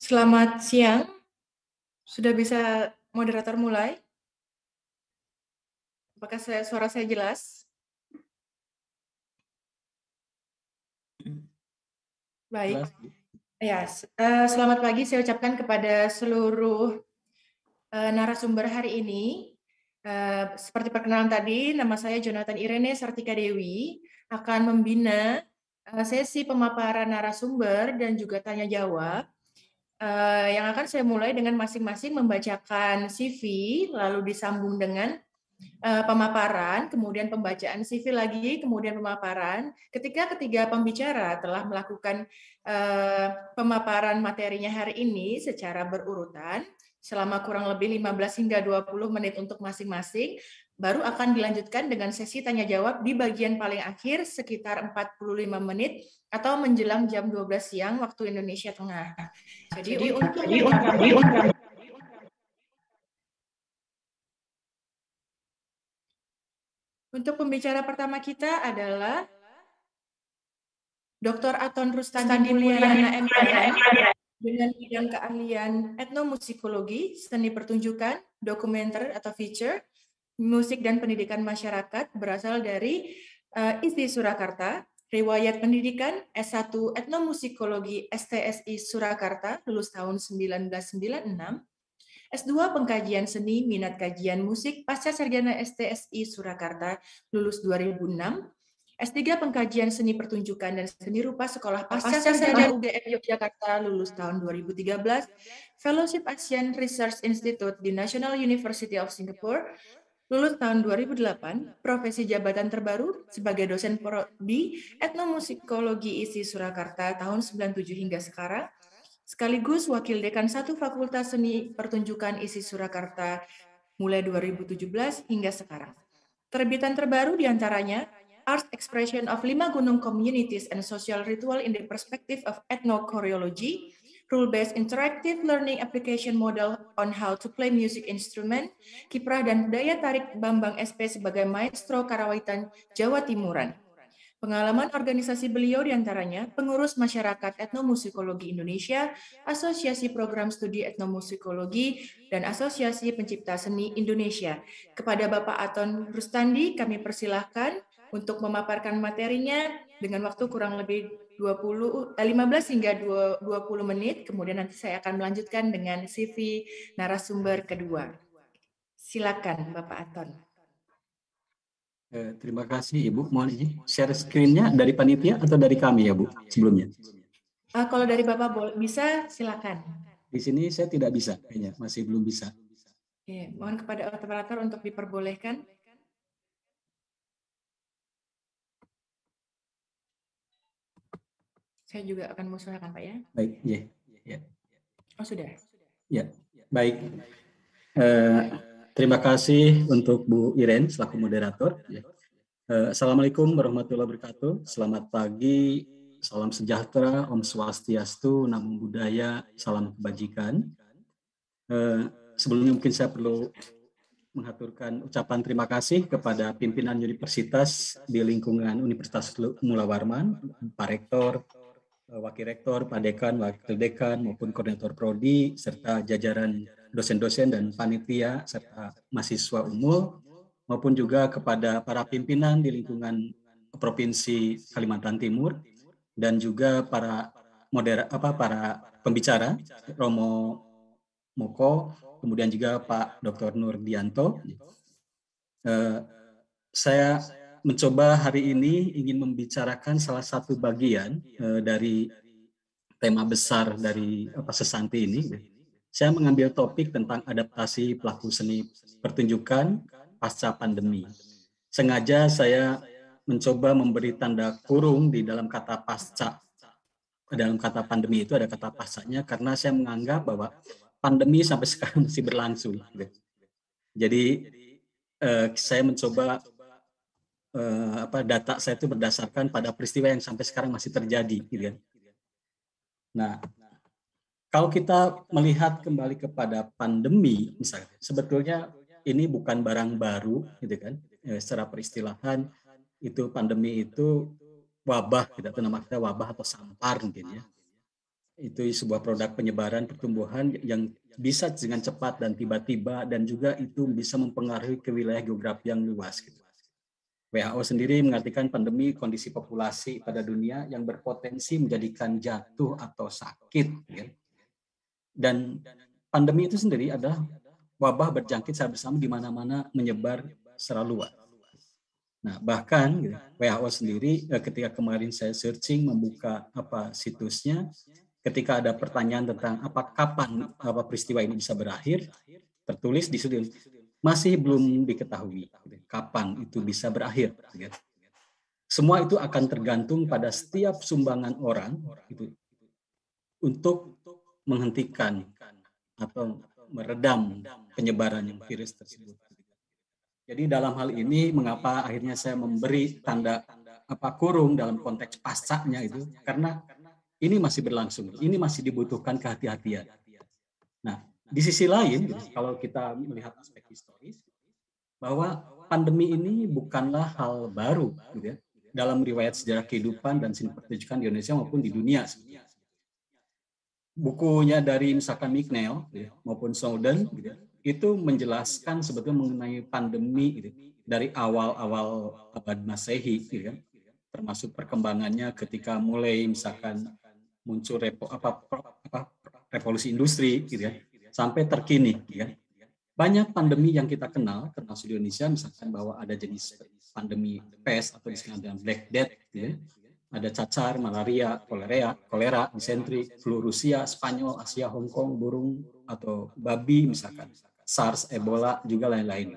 Selamat siang, sudah bisa moderator mulai? Apakah suara saya jelas? Baik. Ya, selamat pagi saya ucapkan kepada seluruh narasumber hari ini. Seperti perkenalan tadi, nama saya Jonathan Irene Sartika Dewi, akan membina sesi pemaparan narasumber dan juga tanya jawab. Yang akan saya mulai dengan masing-masing membacakan CV, lalu disambung dengan pemaparan, kemudian pembacaan CV lagi, kemudian pemaparan. Ketika ketiga pembicara telah melakukan pemaparan materinya hari ini secara berurutan, selama kurang lebih 15 hingga 20 menit untuk masing-masing, baru akan dilanjutkan dengan sesi tanya jawab di bagian paling akhir sekitar 45 menit atau menjelang jam 12 siang waktu Indonesia Tengah. Jadi untuk pembicara pertama kita adalah Dr. Aton Rustandi Mulyana MPN dengan bidang keahlian etnomusikologi, seni pertunjukan, dokumenter atau feature, musik dan pendidikan masyarakat berasal dari ISI Surakarta, riwayat pendidikan S1 etnomusikologi STSI Surakarta, lulus tahun 1996, S2 pengkajian seni minat kajian musik pasca sarjana STSI Surakarta, lulus 2006, S3 Pengkajian Seni Pertunjukan dan Seni Rupa Sekolah Pasca Sarjana UGM Yogyakarta lulus tahun 2013, Fellowship Asian Research Institute di National University of Singapore lulus tahun 2008, profesi jabatan terbaru sebagai dosen prodi Etnomusikologi ISI Surakarta tahun 97 hingga sekarang, sekaligus Wakil Dekan 1 Fakultas Seni Pertunjukan ISI Surakarta mulai 2017 hingga sekarang. Terbitan terbaru diantaranya Art Expression of Lima Gunung Communities and Social Ritual in the Perspective of Ethnochoreology, Rule-Based Interactive Learning Application Model on How to Play Music Instrument, Kiprah dan Daya Tarik Bambang SP sebagai Maestro Karawitan Jawa Timuran. Pengalaman organisasi beliau diantaranya Pengurus Masyarakat Etnomusikologi Indonesia, Asosiasi Program Studi Etnomusikologi, dan Asosiasi Pencipta Seni Indonesia. Kepada Bapak Aton Rustandi, kami persilahkan untuk memaparkan materinya dengan waktu kurang lebih 15 hingga 20 menit, kemudian nanti saya akan melanjutkan dengan CV narasumber kedua. Silakan Bapak Aton. Terima kasih Ibu. Mohon izin share screen-nya dari panitia atau dari kami ya Bu sebelumnya? Kalau dari Bapak bisa, silakan. Di sini saya tidak bisa, kayaknya masih belum bisa. Oke, mohon kepada operator untuk diperbolehkan. Saya juga akan mengusulkan Pak ya. Baik, ya. Oh sudah. Ya, baik. Terima kasih untuk Bu Iren selaku moderator. Assalamualaikum warahmatullahi wabarakatuh. Selamat pagi, salam sejahtera, Om Swastiastu, Namo Buddhaya, salam kebajikan. Sebelumnya mungkin saya perlu mengaturkan ucapan terima kasih kepada pimpinan universitas di lingkungan Universitas Mula Warman, Pak Rektor, Wakil Rektor, Pak Dekan, Wakil Dekan, maupun Koordinator Prodi, serta jajaran dosen-dosen dan panitia, serta mahasiswa umum, maupun juga kepada para pimpinan di lingkungan Provinsi Kalimantan Timur, dan juga para para pembicara, Romo Moko, kemudian juga Pak Dr. Nurdianto. Saya mencoba hari ini ingin membicarakan salah satu bagian dari tema besar dari Sesanti ini. Saya mengambil topik tentang adaptasi pelaku seni pertunjukan pasca pandemi. Sengaja saya mencoba memberi tanda kurung di dalam kata pasca. Dalam kata pandemi itu ada kata pascanya karena saya menganggap bahwa pandemi sampai sekarang masih berlangsung. Jadi saya mencoba data saya itu berdasarkan pada peristiwa yang sampai sekarang masih terjadi. Gitu kan. Nah, kalau kita melihat kembali kepada pandemi, misalnya, sebetulnya ini bukan barang baru, gitu kan? Secara peristilahan itu pandemi itu wabah, kita nama kita wabah atau sampar mungkin ya. Itu sebuah produk penyebaran pertumbuhan yang bisa dengan cepat dan tiba-tiba dan juga itu bisa mempengaruhi ke wilayah geografi yang luas. Gitu. WHO sendiri mengartikan pandemi kondisi populasi pada dunia yang berpotensi menjadikan jatuh atau sakit. Ya. Dan pandemi itu sendiri adalah wabah berjangkit secara bersama di mana-mana menyebar secara luas. Nah, bahkan WHO sendiri ketika kemarin saya searching membuka situsnya, ketika ada pertanyaan tentang kapan peristiwa ini bisa berakhir, tertulis di situ masih belum diketahui kapan itu bisa berakhir. Semua itu akan tergantung pada setiap sumbangan orang itu untuk menghentikan atau meredam penyebaran virus tersebut. Jadi dalam hal ini mengapa akhirnya saya memberi tanda kurung dalam konteks pascanya itu karena ini masih berlangsung, ini masih dibutuhkan kehati-hatian. Nah, di sisi lain kalau kita melihat aspek historis bahwa pandemi ini bukanlah hal baru gitu ya, dalam riwayat sejarah kehidupan dan seni pertunjukan di Indonesia maupun di dunia. Bukunya dari misalkan McNeil maupun Snowden itu menjelaskan sebetulnya mengenai pandemi dari awal-awal abad Masehi termasuk perkembangannya ketika mulai misalkan muncul revolusi industri sampai terkini banyak pandemi yang kita kenal termasuk di Indonesia misalkan bahwa ada jenis pandemi pes atau disebut dengan Black Death ada cacar, malaria, kolera, disentri, flu Rusia, Spanyol, Asia, Hong Kong, burung atau babi misalkan, SARS, Ebola, juga lain-lain.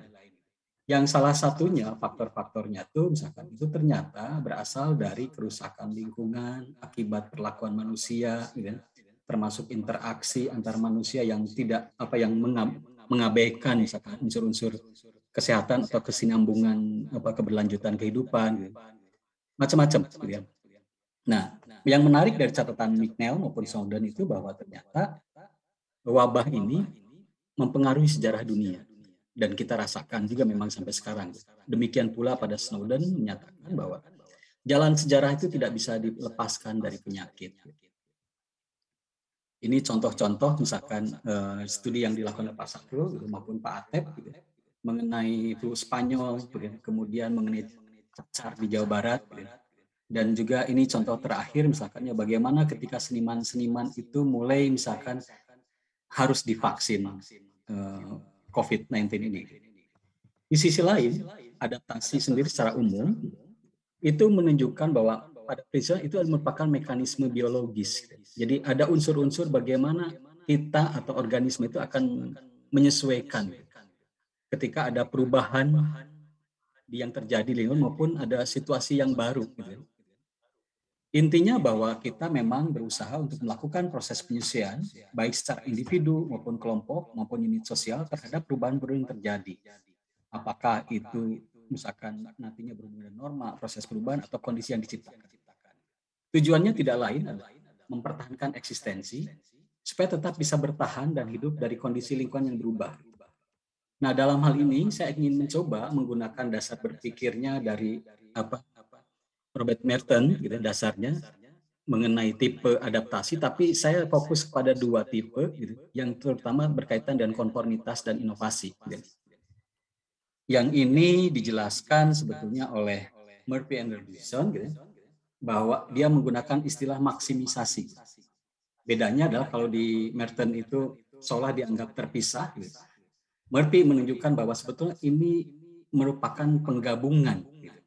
Yang salah satunya faktor-faktornya itu misalkan itu ternyata berasal dari kerusakan lingkungan akibat perlakuan manusia, termasuk interaksi antar manusia yang tidak yang mengabaikan misalkan unsur-unsur kesehatan atau kesinambungan keberlanjutan kehidupan, macam-macam. Nah, yang menarik dari catatan McNeil maupun Snowden itu bahwa ternyata wabah ini mempengaruhi sejarah dunia dan kita rasakan juga memang sampai sekarang. Demikian pula pada Snowden menyatakan bahwa jalan sejarah itu tidak bisa dilepaskan dari penyakit. Ini contoh-contoh misalkan studi yang dilakukan oleh Pak Sakro maupun Pak Atep mengenai flu Spanyol, kemudian mengenai cacar di Jawa Barat. Dan juga ini contoh terakhir misalkan bagaimana ketika seniman-seniman itu mulai misalkan harus divaksin COVID-19 ini. Di sisi lain, adaptasi sendiri secara umum itu menunjukkan bahwa pada prinsipnya itu merupakan mekanisme biologis. Jadi ada unsur-unsur bagaimana kita atau organisme itu akan menyesuaikan ketika ada perubahan yang terjadi di lingkungan maupun ada situasi yang baru. Intinya bahwa kita memang berusaha untuk melakukan proses penyesuaian baik secara individu maupun kelompok maupun unit sosial terhadap perubahan-perubahan yang terjadi. Apakah itu misalkan nantinya berhubungan dengan norma, proses perubahan atau kondisi yang diciptakan. Tujuannya tidak lain adalah mempertahankan eksistensi supaya tetap bisa bertahan dan hidup dari kondisi lingkungan yang berubah. Nah, dalam hal ini saya ingin mencoba menggunakan dasar berpikirnya dari Robert Merton dasarnya mengenai tipe adaptasi, tapi saya fokus pada dua tipe yang terutama berkaitan dengan konformitas dan inovasi. Yang ini dijelaskan sebetulnya oleh Murphy and Robinson bahwa dia menggunakan istilah maksimisasi. Bedanya adalah kalau di Merton itu seolah dianggap terpisah, gitu. Murphy menunjukkan bahwa sebetulnya ini merupakan penggabungan, gitu.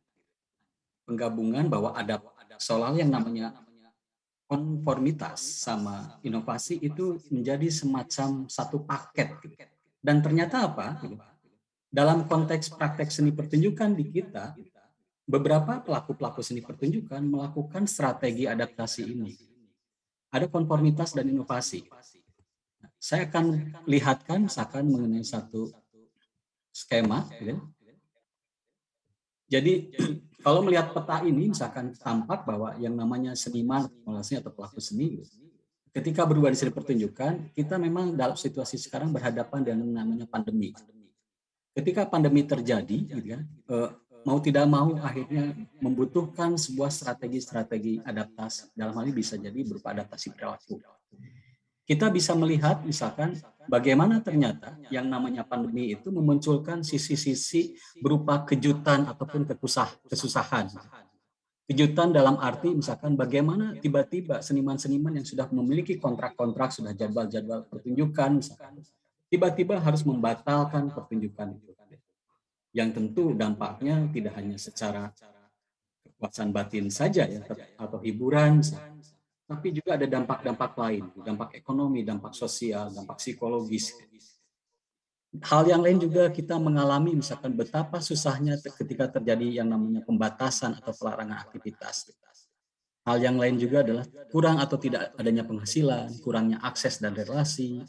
Penggabungan bahwa ada seolah yang namanya konformitas sama inovasi itu menjadi semacam satu paket, gitu. Dan ternyata apa? Gitu. Dalam konteks praktek seni pertunjukan di kita, beberapa pelaku-pelaku seni pertunjukan melakukan strategi adaptasi ini. Ada konformitas dan inovasi. Saya akan lihatkan misalkan mengenai satu skema, gitu. Jadi kalau melihat peta ini misalkan tampak bahwa yang namanya seniman atau pelaku seni, ketika berubah di seni pertunjukan, kita memang dalam situasi sekarang berhadapan dengan namanya pandemi. Ketika pandemi terjadi, gitu kan, mau tidak mau akhirnya membutuhkan sebuah strategi-strategi adaptasi. Dalam hal ini bisa jadi berupa adaptasi perilaku. Kita bisa melihat misalkan bagaimana ternyata yang namanya pandemi itu memunculkan sisi-sisi berupa kejutan ataupun kesusahan. Kejutan dalam arti misalkan bagaimana tiba-tiba seniman-seniman yang sudah memiliki kontrak-kontrak, sudah jadwal-jadwal pertunjukan, misalkan tiba-tiba harus membatalkan pertunjukan itu. Yang tentu dampaknya tidak hanya secara kepuasan batin saja ya, atau hiburan, tapi juga ada dampak-dampak lain, dampak ekonomi, dampak sosial, dampak psikologis. Hal yang lain juga kita mengalami misalkan betapa susahnya ketika terjadi yang namanya pembatasan atau pelarangan aktivitas. Hal yang lain juga adalah kurang atau tidak adanya penghasilan, kurangnya akses dan relasi,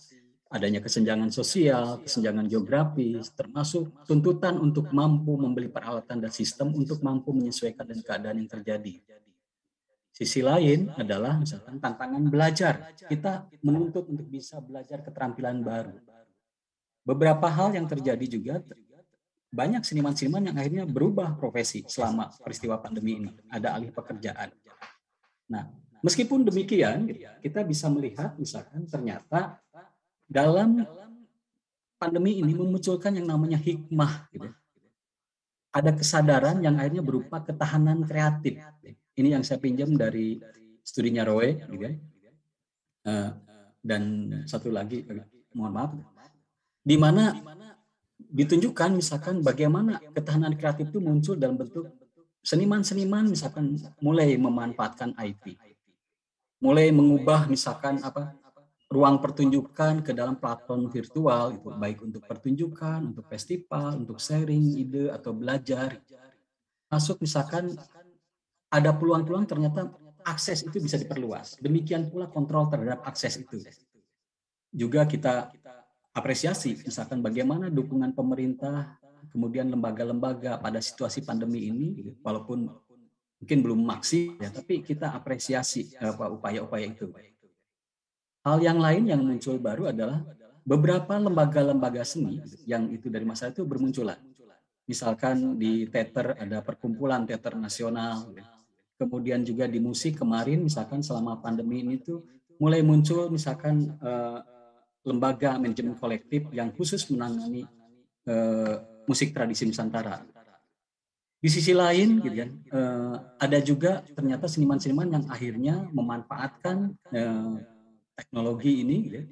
adanya kesenjangan sosial, kesenjangan geografis, termasuk tuntutan untuk mampu membeli peralatan dan sistem untuk mampu menyesuaikan dengan keadaan yang terjadi. Sisi lain adalah misalkan tantangan belajar. Kita menuntut untuk bisa belajar keterampilan baru. Beberapa hal yang terjadi juga, banyak seniman-seniman yang akhirnya berubah profesi selama peristiwa pandemi ini. Ada alih pekerjaan. Nah, meskipun demikian, kita bisa melihat misalkan ternyata dalam pandemi ini memunculkan yang namanya hikmah. Gitu. Ada kesadaran yang akhirnya berupa ketahanan kreatif. Ini yang saya pinjam dari studinya Roy, gitu. Dan satu lagi, mohon maaf, di mana ditunjukkan misalkan bagaimana ketahanan kreatif itu muncul dalam bentuk seniman-seniman misalkan mulai memanfaatkan IT, mulai mengubah misalkan ruang pertunjukan ke dalam platform virtual, itu baik untuk pertunjukan, untuk festival, untuk sharing ide atau belajar. Masuk misalkan ada peluang-peluang ternyata akses itu bisa diperluas. Demikian pula kontrol terhadap akses itu. Juga kita apresiasi misalkan bagaimana dukungan pemerintah, kemudian lembaga-lembaga pada situasi pandemi ini, walaupun mungkin belum maksimal, ya, tapi kita apresiasi upaya-upaya itu. Hal yang lain yang muncul baru adalah beberapa lembaga-lembaga seni yang itu dari masa itu bermunculan. Misalkan di teater ada perkumpulan teater nasional, kemudian juga di musik kemarin misalkan selama pandemi ini tuh mulai muncul misalkan lembaga manajemen kolektif yang khusus menangani musik tradisi Nusantara. Di sisi lain, gitu kan, ada juga ternyata seniman-seniman yang akhirnya memanfaatkan teknologi ini, gitu,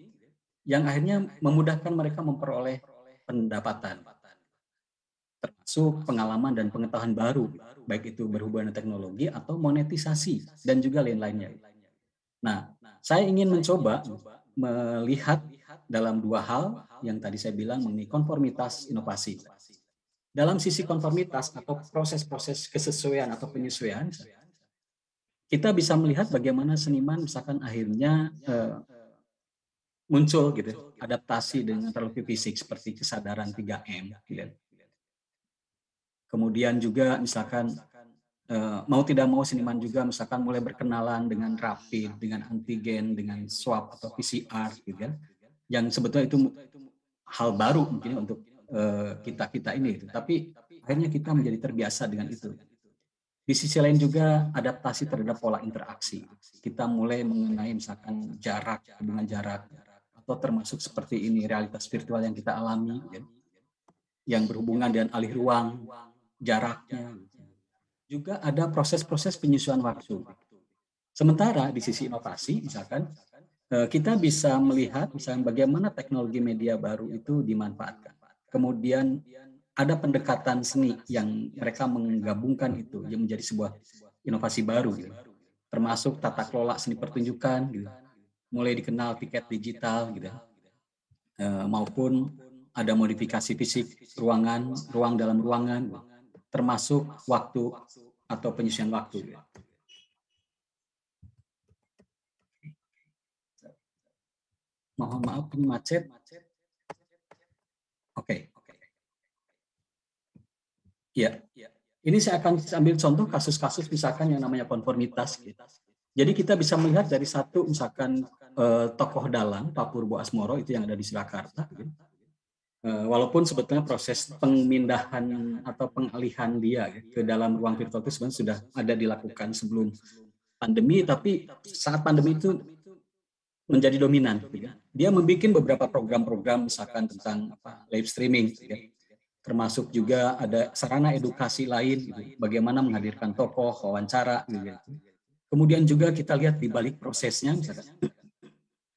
yang akhirnya memudahkan mereka memperoleh pendapatan, termasuk pengalaman dan pengetahuan baru, baik itu berhubungan dengan teknologi atau monetisasi dan juga lain-lainnya. Nah, saya ingin mencoba melihat dalam dua hal yang tadi saya bilang mengenai konformitas inovasi. Dalam sisi konformitas atau proses-proses kesesuaian atau penyesuaian, kita bisa melihat bagaimana seniman misalkan akhirnya muncul gitu adaptasi dengan teknologi fisik seperti kesadaran 3M. Gitu. Kemudian juga misalkan mau tidak mau seniman juga misalkan mulai berkenalan dengan rapid, dengan antigen, dengan swab atau PCR, gitu kan, yang sebetulnya itu hal baru mungkin untuk kita ini, gitu. Tapi akhirnya kita menjadi terbiasa dengan itu. Di sisi lain juga adaptasi terhadap pola interaksi. Kita mulai mengenai misalkan jarak, hubungan jarak, atau termasuk seperti ini realitas virtual yang kita alami, gitu, yang berhubungan dengan alih ruang, jaraknya. Juga ada proses-proses penyesuaian waktu. Sementara di sisi inovasi, misalkan kita bisa melihat misalnya bagaimana teknologi media baru itu dimanfaatkan. Kemudian ada pendekatan seni yang mereka menggabungkan itu yang menjadi sebuah inovasi baru, gitu. Termasuk tata kelola seni pertunjukan, gitu. Mulai dikenal tiket digital, gitu. Maupun ada modifikasi fisik ruangan, ruang dalam ruangan, gitu. Termasuk waktu atau penyusunan waktu. Gitu. Mohon maaf, ini macet. Oke. Ya, ini saya akan ambil contoh kasus-kasus misalkan yang namanya konformitas. Gitu. Jadi kita bisa melihat dari satu misalkan tokoh dalang Pak Purbo Asmoro itu yang ada di Surakarta. Gitu. Walaupun sebetulnya proses pemindahan atau pengalihan dia ke dalam ruang virtual itu sebenarnya sudah ada dilakukan sebelum pandemi, tapi saat pandemi itu menjadi dominan. Gitu. Dia membuat beberapa program-program misalkan tentang live streaming. Gitu. Termasuk juga ada sarana edukasi lain, gitu. Bagaimana menghadirkan tokoh, wawancara, gitu. Kemudian juga kita lihat di balik prosesnya, misalkan,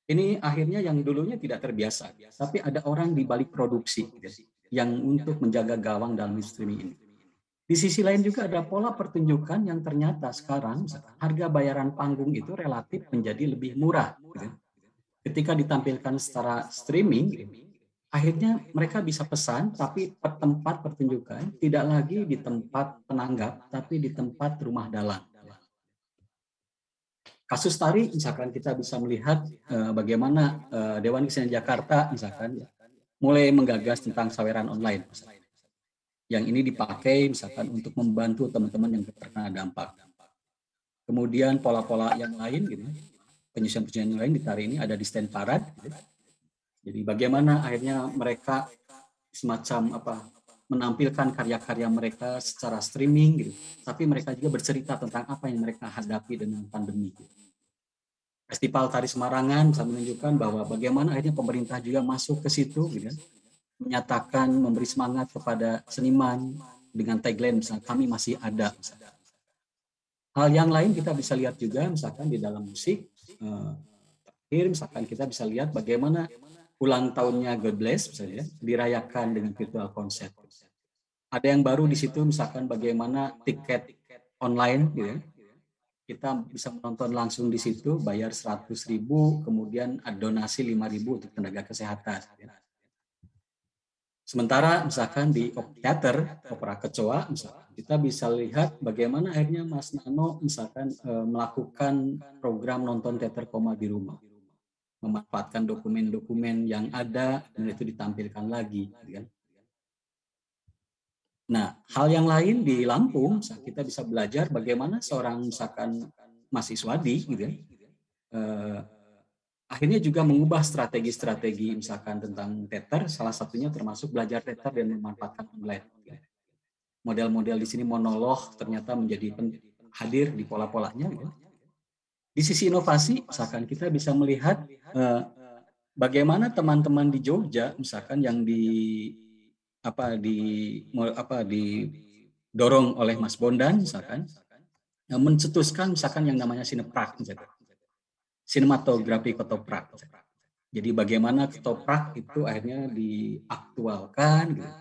ini akhirnya yang dulunya tidak terbiasa, tapi ada orang di balik produksi, gitu, yang untuk menjaga gawang dalam streaming ini. Di sisi lain juga ada pola pertunjukan yang ternyata sekarang misalkan, harga bayaran panggung itu relatif menjadi lebih murah. Gitu. Ketika ditampilkan secara streaming, gitu, akhirnya mereka bisa pesan, tapi tempat pertunjukan tidak lagi di tempat penanggap, tapi di tempat rumah dalang. Kasus tari, misalkan kita bisa melihat bagaimana Dewan Kesenian Jakarta, misalkan, mulai menggagas tentang saweran online. Yang ini dipakai, misalkan, untuk membantu teman-teman yang terkena dampak. Kemudian pola-pola yang lain, gitu, penyusunan-penyusunan lain di tari ini ada di stand parade. Gitu. Jadi bagaimana akhirnya mereka semacam menampilkan karya-karya mereka secara streaming, gitu. Tapi mereka juga bercerita tentang apa yang mereka hadapi dengan pandemi. Gitu. Festival Tari Semarangan bisa menunjukkan bahwa bagaimana akhirnya pemerintah juga masuk ke situ, gitu, menyatakan memberi semangat kepada seniman dengan tagline misalnya kami masih ada. Misalnya. Hal yang lain kita bisa lihat juga misalkan di dalam musik. Misalkan kita bisa lihat bagaimana ulang tahunnya God Bless misalnya dirayakan dengan virtual concert. Ada yang baru di situ misalkan bagaimana tiket online, gitu ya. Kita bisa menonton langsung di situ, bayar 100.000, kemudian donasi 5.000 untuk tenaga kesehatan. Sementara misalkan di teater, Opera Kecoa, misalkan, kita bisa lihat bagaimana akhirnya Mas Nano misalkan melakukan program nonton teater koma di rumah. Memanfaatkan dokumen-dokumen yang ada dan itu ditampilkan lagi. Gitu kan. Nah, hal yang lain di Lampung, kita bisa belajar bagaimana seorang misalkan mahasiswadi, gitu ya, akhirnya juga mengubah strategi-strategi misalkan tentang teater, salah satunya termasuk belajar teater dan memanfaatkan online. Gitu. Model-model di sini monolog ternyata menjadi hadir di pola-polanya. Gitu. Di sisi inovasi, misalkan kita bisa melihat bagaimana teman-teman di Jogja, misalkan yang didorong oleh Mas Bondan, misalkan, mencetuskan misalkan yang namanya sineprak, misalkan. Sinematografi ketoprak. Jadi bagaimana ketoprak itu akhirnya diaktualkan, gitu,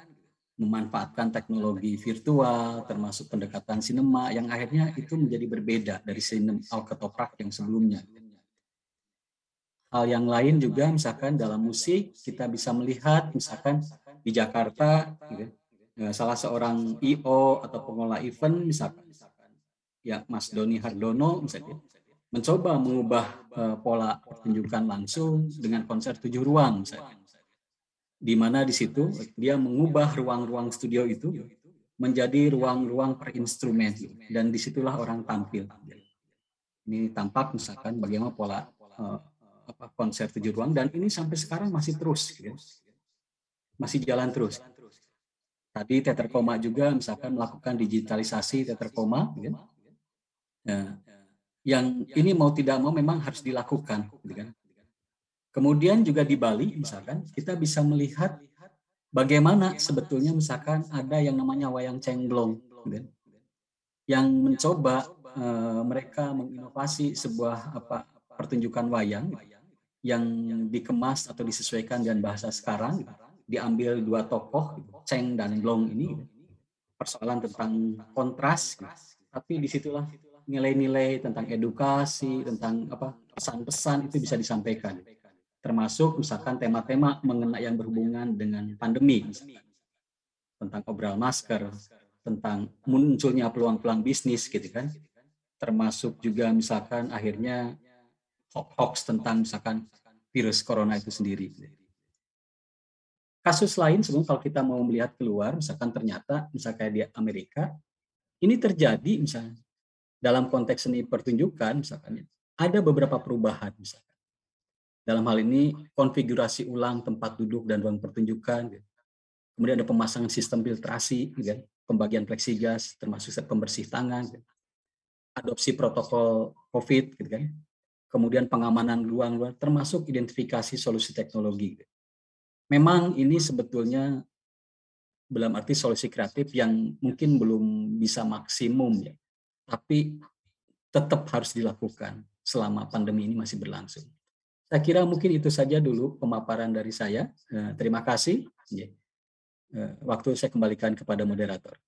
memanfaatkan teknologi virtual, termasuk pendekatan sinema, yang akhirnya itu menjadi berbeda dari sinema ketoprak yang sebelumnya. Hal yang lain juga misalkan dalam musik kita bisa melihat misalkan di Jakarta, gitu, salah seorang I.O. atau pengelola event misalkan ya Mas Doni Hardono misalnya mencoba mengubah pola pertunjukan langsung dengan konser 7 ruang misalnya. Di mana di situ dia mengubah ruang-ruang studio itu menjadi ruang-ruang per instrumen dan disitulah orang tampil. Ini tampak misalkan bagaimana pola konser 7 ruang dan ini sampai sekarang masih terus, gitu. Masih jalan terus. Tadi teater koma juga misalkan melakukan digitalisasi teater koma, gitu. Nah, yang ini mau tidak mau memang harus dilakukan, gitu kan. Kemudian juga di Bali misalkan kita bisa melihat bagaimana sebetulnya misalkan ada yang namanya wayang cengblong, gitu, yang mencoba mereka menginovasi sebuah pertunjukan wayang, gitu, yang dikemas atau disesuaikan dengan bahasa sekarang, diambil dua tokoh, Cheng dan Long ini, persoalan tentang kontras, tapi disitulah nilai-nilai tentang edukasi, tentang pesan-pesan itu bisa disampaikan, termasuk misalkan tema-tema mengenai yang berhubungan dengan pandemi, misalkan tentang obral masker, tentang munculnya peluang-peluang bisnis, gitu kan, termasuk juga misalkan akhirnya hoax tentang misalkan virus corona itu sendiri. Kasus lain sebenarnya kalau kita mau melihat keluar, misalkan ternyata misalkan kayak di Amerika, ini terjadi misalnya dalam konteks seni pertunjukan misalkan ada beberapa perubahan misalkan. Dalam hal ini konfigurasi ulang tempat duduk dan ruang pertunjukan, gitu. Kemudian ada pemasangan sistem filtrasi, gitu, pembagian pleksigas termasuk set pembersih tangan, gitu. Adopsi protokol COVID, gitu kan. Kemudian pengamanan ruang termasuk identifikasi solusi teknologi. Memang ini sebetulnya dalam arti solusi kreatif yang mungkin belum bisa maksimum ya, tapi tetap harus dilakukan selama pandemi ini masih berlangsung. Saya kira mungkin itu saja dulu pemaparan dari saya. Terima kasih. Waktu saya kembalikan kepada moderator.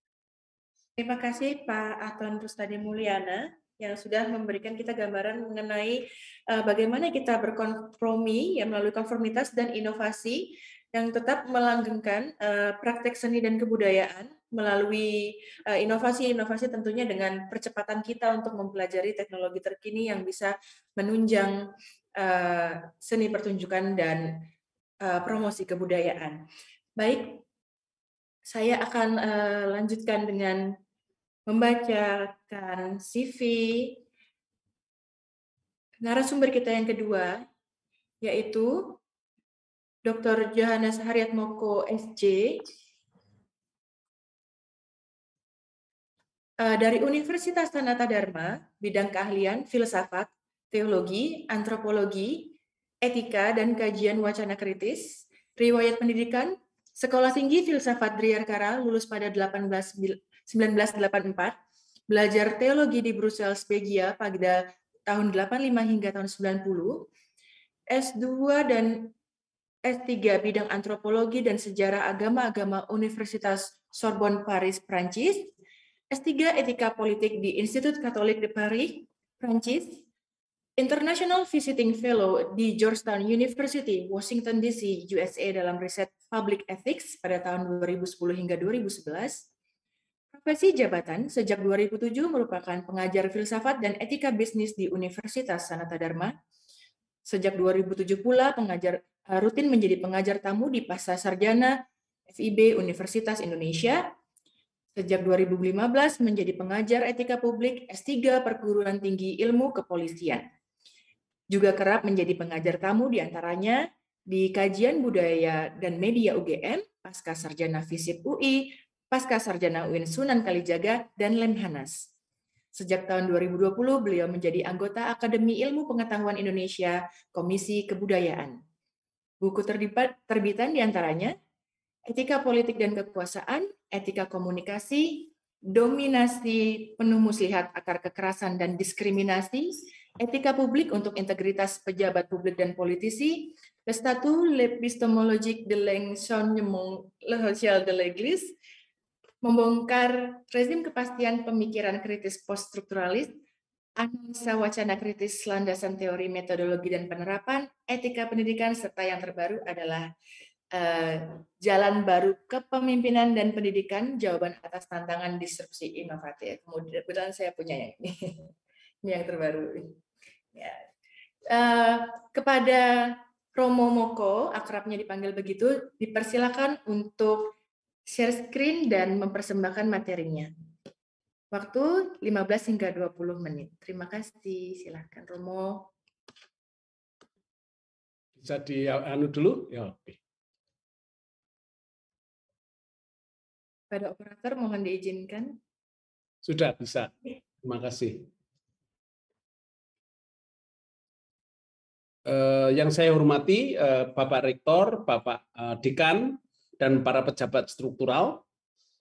Terima kasih Pak Aton Rustadi Mulyana yang sudah memberikan kita gambaran mengenai bagaimana kita berkompromi ya, melalui konformitas dan inovasi yang tetap melanggengkan praktek seni dan kebudayaan melalui inovasi-inovasi tentunya dengan percepatan kita untuk mempelajari teknologi terkini yang bisa menunjang seni pertunjukan dan promosi kebudayaan. Baik, saya akan lanjutkan dengan membacakan CV narasumber kita yang kedua, yaitu Dr. Johannes Haryatmoko, SJ, dari Universitas Sanata Dharma, bidang keahlian filsafat, teologi, antropologi, etika, dan kajian wacana kritis, riwayat pendidikan, Sekolah Tinggi Filsafat Driarkara, lulus pada 1984, belajar teologi di Brussels, Belgia pada tahun 85 hingga tahun 90, S2 dan S3 bidang antropologi dan sejarah agama-agama Universitas Sorbonne Paris, Prancis, S3 etika politik di Institut Katolik de Paris, Prancis, International Visiting Fellow di Georgetown University, Washington DC, USA dalam riset Public Ethics pada tahun 2010 hingga 2011. Profesi jabatan sejak 2007 merupakan pengajar filsafat dan etika bisnis di Universitas Sanata Dharma. Sejak 2007 pula rutin menjadi pengajar tamu di Pasca Sarjana FIB Universitas Indonesia. Sejak 2015 menjadi pengajar etika publik S3 Perguruan Tinggi Ilmu Kepolisian. Juga kerap menjadi pengajar tamu diantaranya di Kajian Budaya dan Media UGM, Pasca Sarjana FISIP UI, Pasca Sarjana UIN Sunan Kalijaga, dan Lemhanas. Sejak tahun 2020, beliau menjadi anggota Akademi Ilmu Pengetahuan Indonesia, Komisi Kebudayaan. Buku terbitan diantaranya Etika Politik dan Kekuasaan, Etika Komunikasi, Dominasi Penuh Muslihat Akar Kekerasan dan Diskriminasi, Etika Publik untuk Integritas Pejabat Publik dan Politisi, Le Statut L'épistémologique de l'enseignement social de l'Église, membongkar rezim kepastian pemikiran kritis poststrukturalis, analisa wacana kritis landasan teori metodologi dan penerapan, etika pendidikan, serta yang terbaru adalah Jalan Baru Kepemimpinan dan Pendidikan, Jawaban Atas Tantangan Disrupsi Inovatif. Kemudian saya punya yang ini, ini yang terbaru. Ya. Kepada Romo Moko, akrabnya dipanggil begitu, dipersilakan untuk share screen dan mempersembahkan materinya. Waktu 15 hingga 20 menit. Terima kasih. Silakan Romo. Bisa dianu dulu? Ya, oke. Pada operator mohon diizinkan. Sudah bisa. Terima kasih. Yang saya hormati Bapak Rektor, Bapak Dekan, dan para pejabat struktural,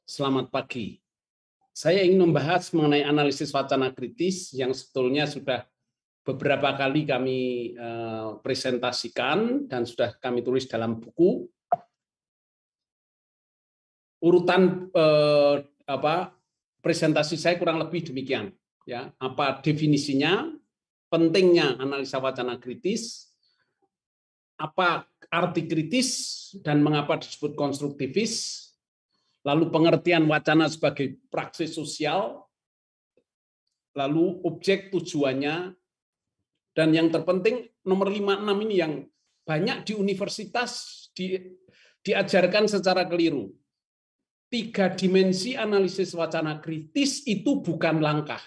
selamat pagi. Saya ingin membahas mengenai analisis wacana kritis yang sebetulnya sudah beberapa kali kami presentasikan dan sudah kami tulis dalam buku. Urutan presentasi saya kurang lebih demikian. Ya, apa definisinya? Pentingnya analisa wacana kritis, apa arti kritis dan mengapa disebut konstruktivis, lalu pengertian wacana sebagai praksis sosial, lalu objek tujuannya, dan yang terpenting nomor 5-6 ini yang banyak di universitas diajarkan secara keliru. 3 dimensi analisis wacana kritis itu bukan langkah.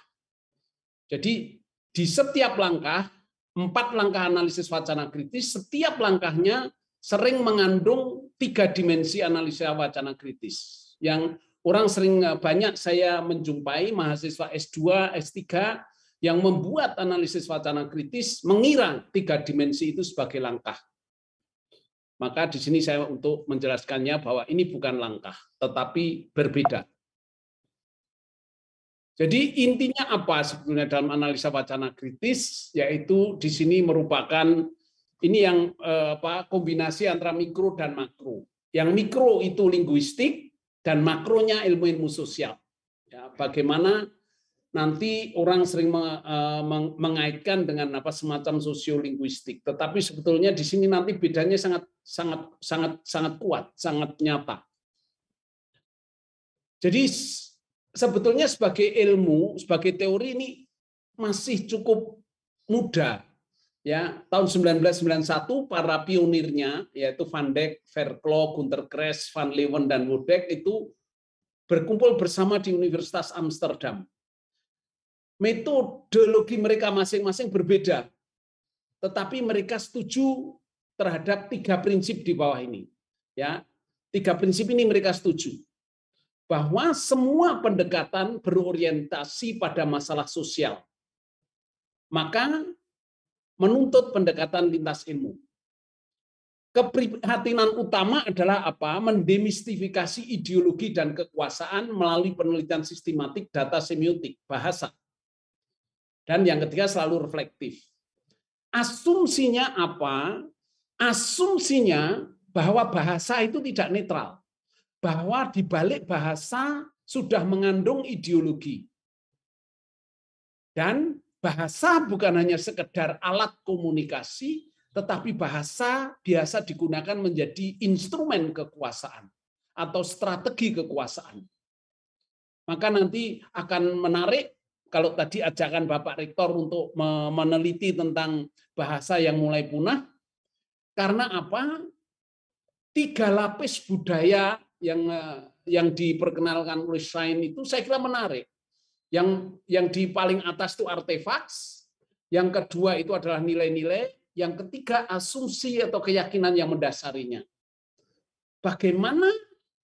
Jadi di setiap langkah, 4 langkah analisis wacana kritis, setiap langkahnya sering mengandung 3 dimensi analisa wacana kritis. Yang orang sering banyak saya menjumpai mahasiswa S2, S3 yang membuat analisis wacana kritis mengira 3 dimensi itu sebagai langkah. Maka di sini saya untuk menjelaskannya bahwa ini bukan langkah, tetapi berbeda. Jadi intinya apa sebetulnya dalam analisa wacana kritis, yaitu di sini merupakan ini yang kombinasi antara mikro dan makro. Yang mikro itu linguistik dan makronya ilmu-ilmu sosial. Ya, bagaimana nanti orang sering mengaitkan dengan semacam sosiolinguistik, tetapi sebetulnya di sini nanti bedanya sangat kuat, sangat nyata. Jadi sebetulnya sebagai ilmu, sebagai teori ini masih cukup muda. Ya, tahun 1991 para pionirnya yaitu Van Dijk, Verklo, Gunter Grass, Van Leeuwen dan Woodbeck itu berkumpul bersama di Universitas Amsterdam. Metodologi mereka masing-masing berbeda, tetapi mereka setuju terhadap 3 prinsip di bawah ini. Ya, 3 prinsip ini mereka setuju bahwa semua pendekatan berorientasi pada masalah sosial, maka menuntut pendekatan lintas ilmu. Keprihatinan utama adalah apa? Mendemistifikasi ideologi dan kekuasaan melalui penelitian sistematik data semiotik, bahasa. Dan yang ketiga selalu reflektif. Asumsinya apa? Asumsinya bahwa bahasa itu tidak netral. Bahwa di balik bahasa sudah mengandung ideologi. Dan bahasa bukan hanya sekedar alat komunikasi, tetapi bahasa biasa digunakan menjadi instrumen kekuasaan atau strategi kekuasaan. Maka nanti akan menarik kalau tadi ajakan Bapak Rektor untuk meneliti tentang bahasa yang mulai punah, karena apa? 3 lapis budaya yang diperkenalkan oleh Schein itu saya kira menarik. Yang di paling atas itu artefaks, yang kedua itu adalah nilai-nilai, yang ketiga asumsi atau keyakinan yang mendasarinya. Bagaimana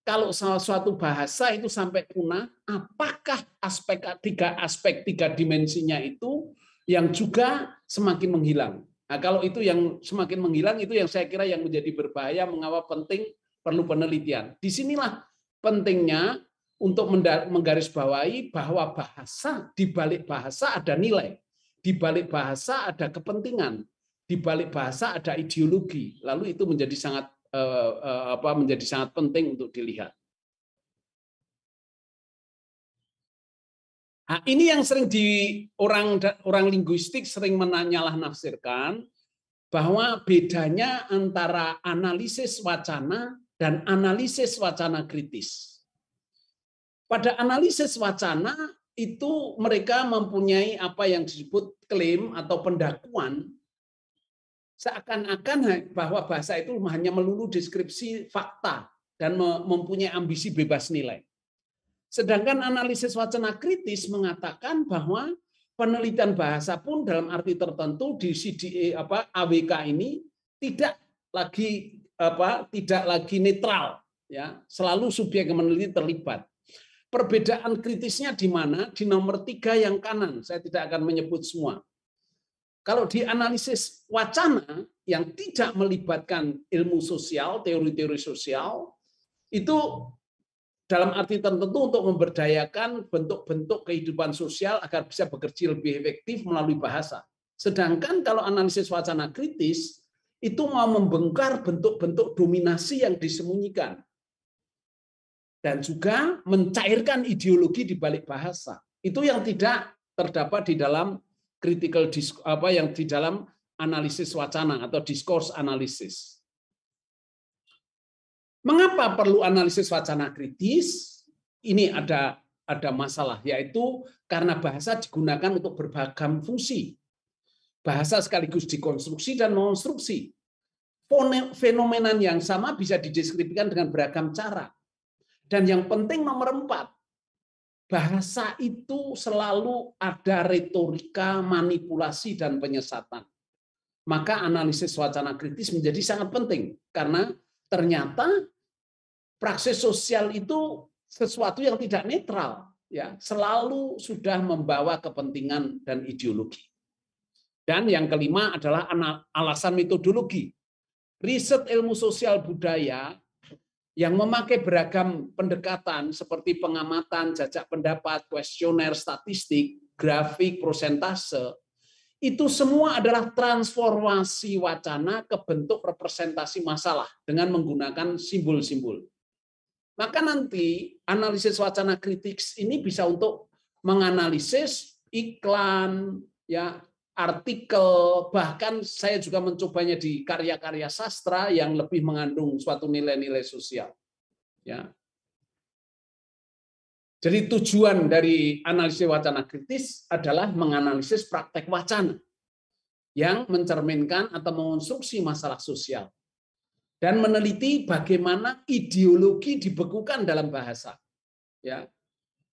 kalau salah suatu bahasa itu sampai punah, apakah aspek 3 dimensinya itu yang juga semakin menghilang? Nah, kalau itu yang semakin menghilang, itu yang saya kira yang menjadi berbahaya, mengapa penting perlu penelitian. Disinilah pentingnya untuk menggarisbawahi bahwa bahasa, di balik bahasa ada nilai, di balik bahasa ada kepentingan, di balik bahasa ada ideologi. Lalu itu menjadi sangat penting untuk dilihat. Nah, ini yang sering orang linguistik sering menyalah nafsirkan bahwa bedanya antara analisis wacana dan analisis wacana kritis. Pada analisis wacana itu mereka mempunyai apa yang disebut klaim atau pendakuan, seakan-akan bahwa bahasa itu hanya melulu deskripsi fakta dan mempunyai ambisi bebas nilai. Sedangkan analisis wacana kritis mengatakan bahwa penelitian bahasa pun dalam arti tertentu di AWK ini tidak lagi netral, ya, selalu subjek yang meneliti terlibat. Perbedaan kritisnya di mana? Di nomor 3 yang kanan. Saya tidak akan menyebut semua. Kalau di analisis wacana yang tidak melibatkan ilmu sosial, teori-teori sosial, itu dalam arti tertentu untuk memberdayakan bentuk-bentuk kehidupan sosial agar bisa bekerja lebih efektif melalui bahasa. Sedangkan kalau analisis wacana kritis itu mau membongkar bentuk-bentuk dominasi yang disembunyikan dan juga mencairkan ideologi di balik bahasa. Itu yang tidak terdapat di dalam critical yang di dalam analisis wacana atau discourse analisis. Mengapa perlu analisis wacana kritis? Ini ada masalah, yaitu karena bahasa digunakan untuk berbagai fungsi. Bahasa sekaligus dikonstruksi dan mengonstruksi. Fenomena yang sama bisa dideskripsikan dengan beragam cara. Dan yang penting nomor 4, bahasa itu selalu ada retorika, manipulasi, dan penyesatan. Maka analisis wacana kritis menjadi sangat penting, karena ternyata praksis sosial itu sesuatu yang tidak netral, ya, selalu sudah membawa kepentingan dan ideologi. Dan yang kelima adalah alasan metodologi. Riset ilmu sosial budaya yang memakai beragam pendekatan seperti pengamatan, jajak pendapat, kuesioner, statistik, grafik, prosentase, itu semua adalah transformasi wacana ke bentuk representasi masalah dengan menggunakan simbol-simbol. Maka nanti analisis wacana kritis ini bisa untuk menganalisis iklan, ya, artikel, bahkan saya juga mencobanya di karya-karya sastra yang lebih mengandung suatu nilai-nilai sosial. Ya. Jadi tujuan dari analisis wacana kritis adalah menganalisis praktek wacana yang mencerminkan atau mengonstruksi masalah sosial dan meneliti bagaimana ideologi dibekukan dalam bahasa. Ya.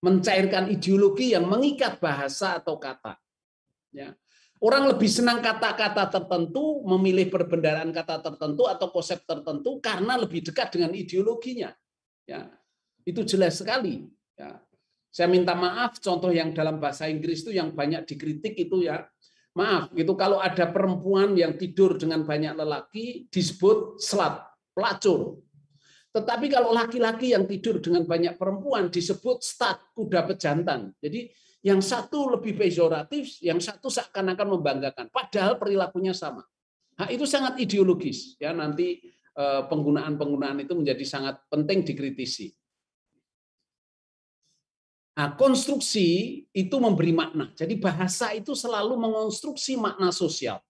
Mencairkan ideologi yang mengikat bahasa atau kata. Ya. Orang lebih senang kata-kata tertentu, memilih perbendaharaan kata tertentu atau konsep tertentu karena lebih dekat dengan ideologinya. Ya, itu jelas sekali. Ya. Saya minta maaf, contoh yang dalam bahasa Inggris itu yang banyak dikritik itu, ya, maaf, itu kalau ada perempuan yang tidur dengan banyak lelaki disebut slut, pelacur. Tetapi kalau laki-laki yang tidur dengan banyak perempuan disebut stud, kuda pejantan. Jadi yang satu lebih pejoratif, yang satu seakan-akan membanggakan. Padahal perilakunya sama. Nah, itu sangat ideologis. Ya, nanti penggunaan-penggunaan itu menjadi sangat penting dikritisi. Nah, konstruksi itu memberi makna. Jadi bahasa itu selalu mengonstruksi makna sosial.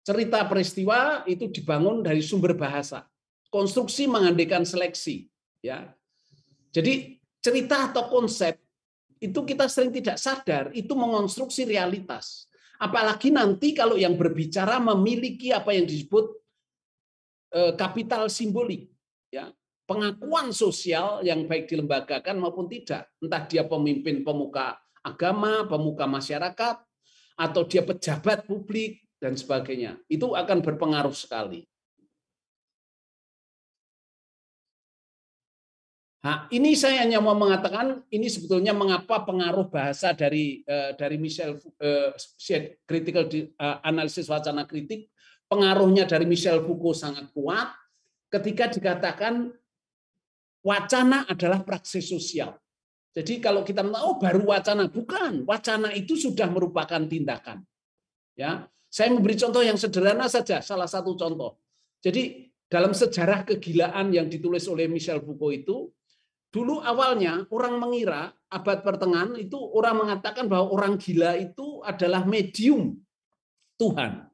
Cerita peristiwa itu dibangun dari sumber bahasa. Konstruksi mengandaikan seleksi. Ya. Jadi cerita atau konsep itu kita sering tidak sadar, itu mengonstruksi realitas. Apalagi nanti kalau yang berbicara memiliki apa yang disebut kapital simbolik, ya, pengakuan sosial yang baik dilembagakan maupun tidak. Entah dia pemimpin pemuka agama, pemuka masyarakat, atau dia pejabat publik, dan sebagainya. Itu akan berpengaruh sekali. Nah, ini saya hanya mau mengatakan ini sebetulnya mengapa pengaruh bahasa dari Michel critical analisis wacana kritik, pengaruhnya dari Michel Foucault sangat kuat ketika dikatakan wacana adalah praksis sosial. Jadi kalau kita tahu baru wacana, bukan, wacana itu sudah merupakan tindakan. Ya, saya memberi contoh yang sederhana saja, salah satu contoh. Jadi dalam sejarah kegilaan yang ditulis oleh Michel Foucault itu, dulu awalnya orang mengira abad pertengahan itu orang mengatakan bahwa orang gila itu adalah medium Tuhan.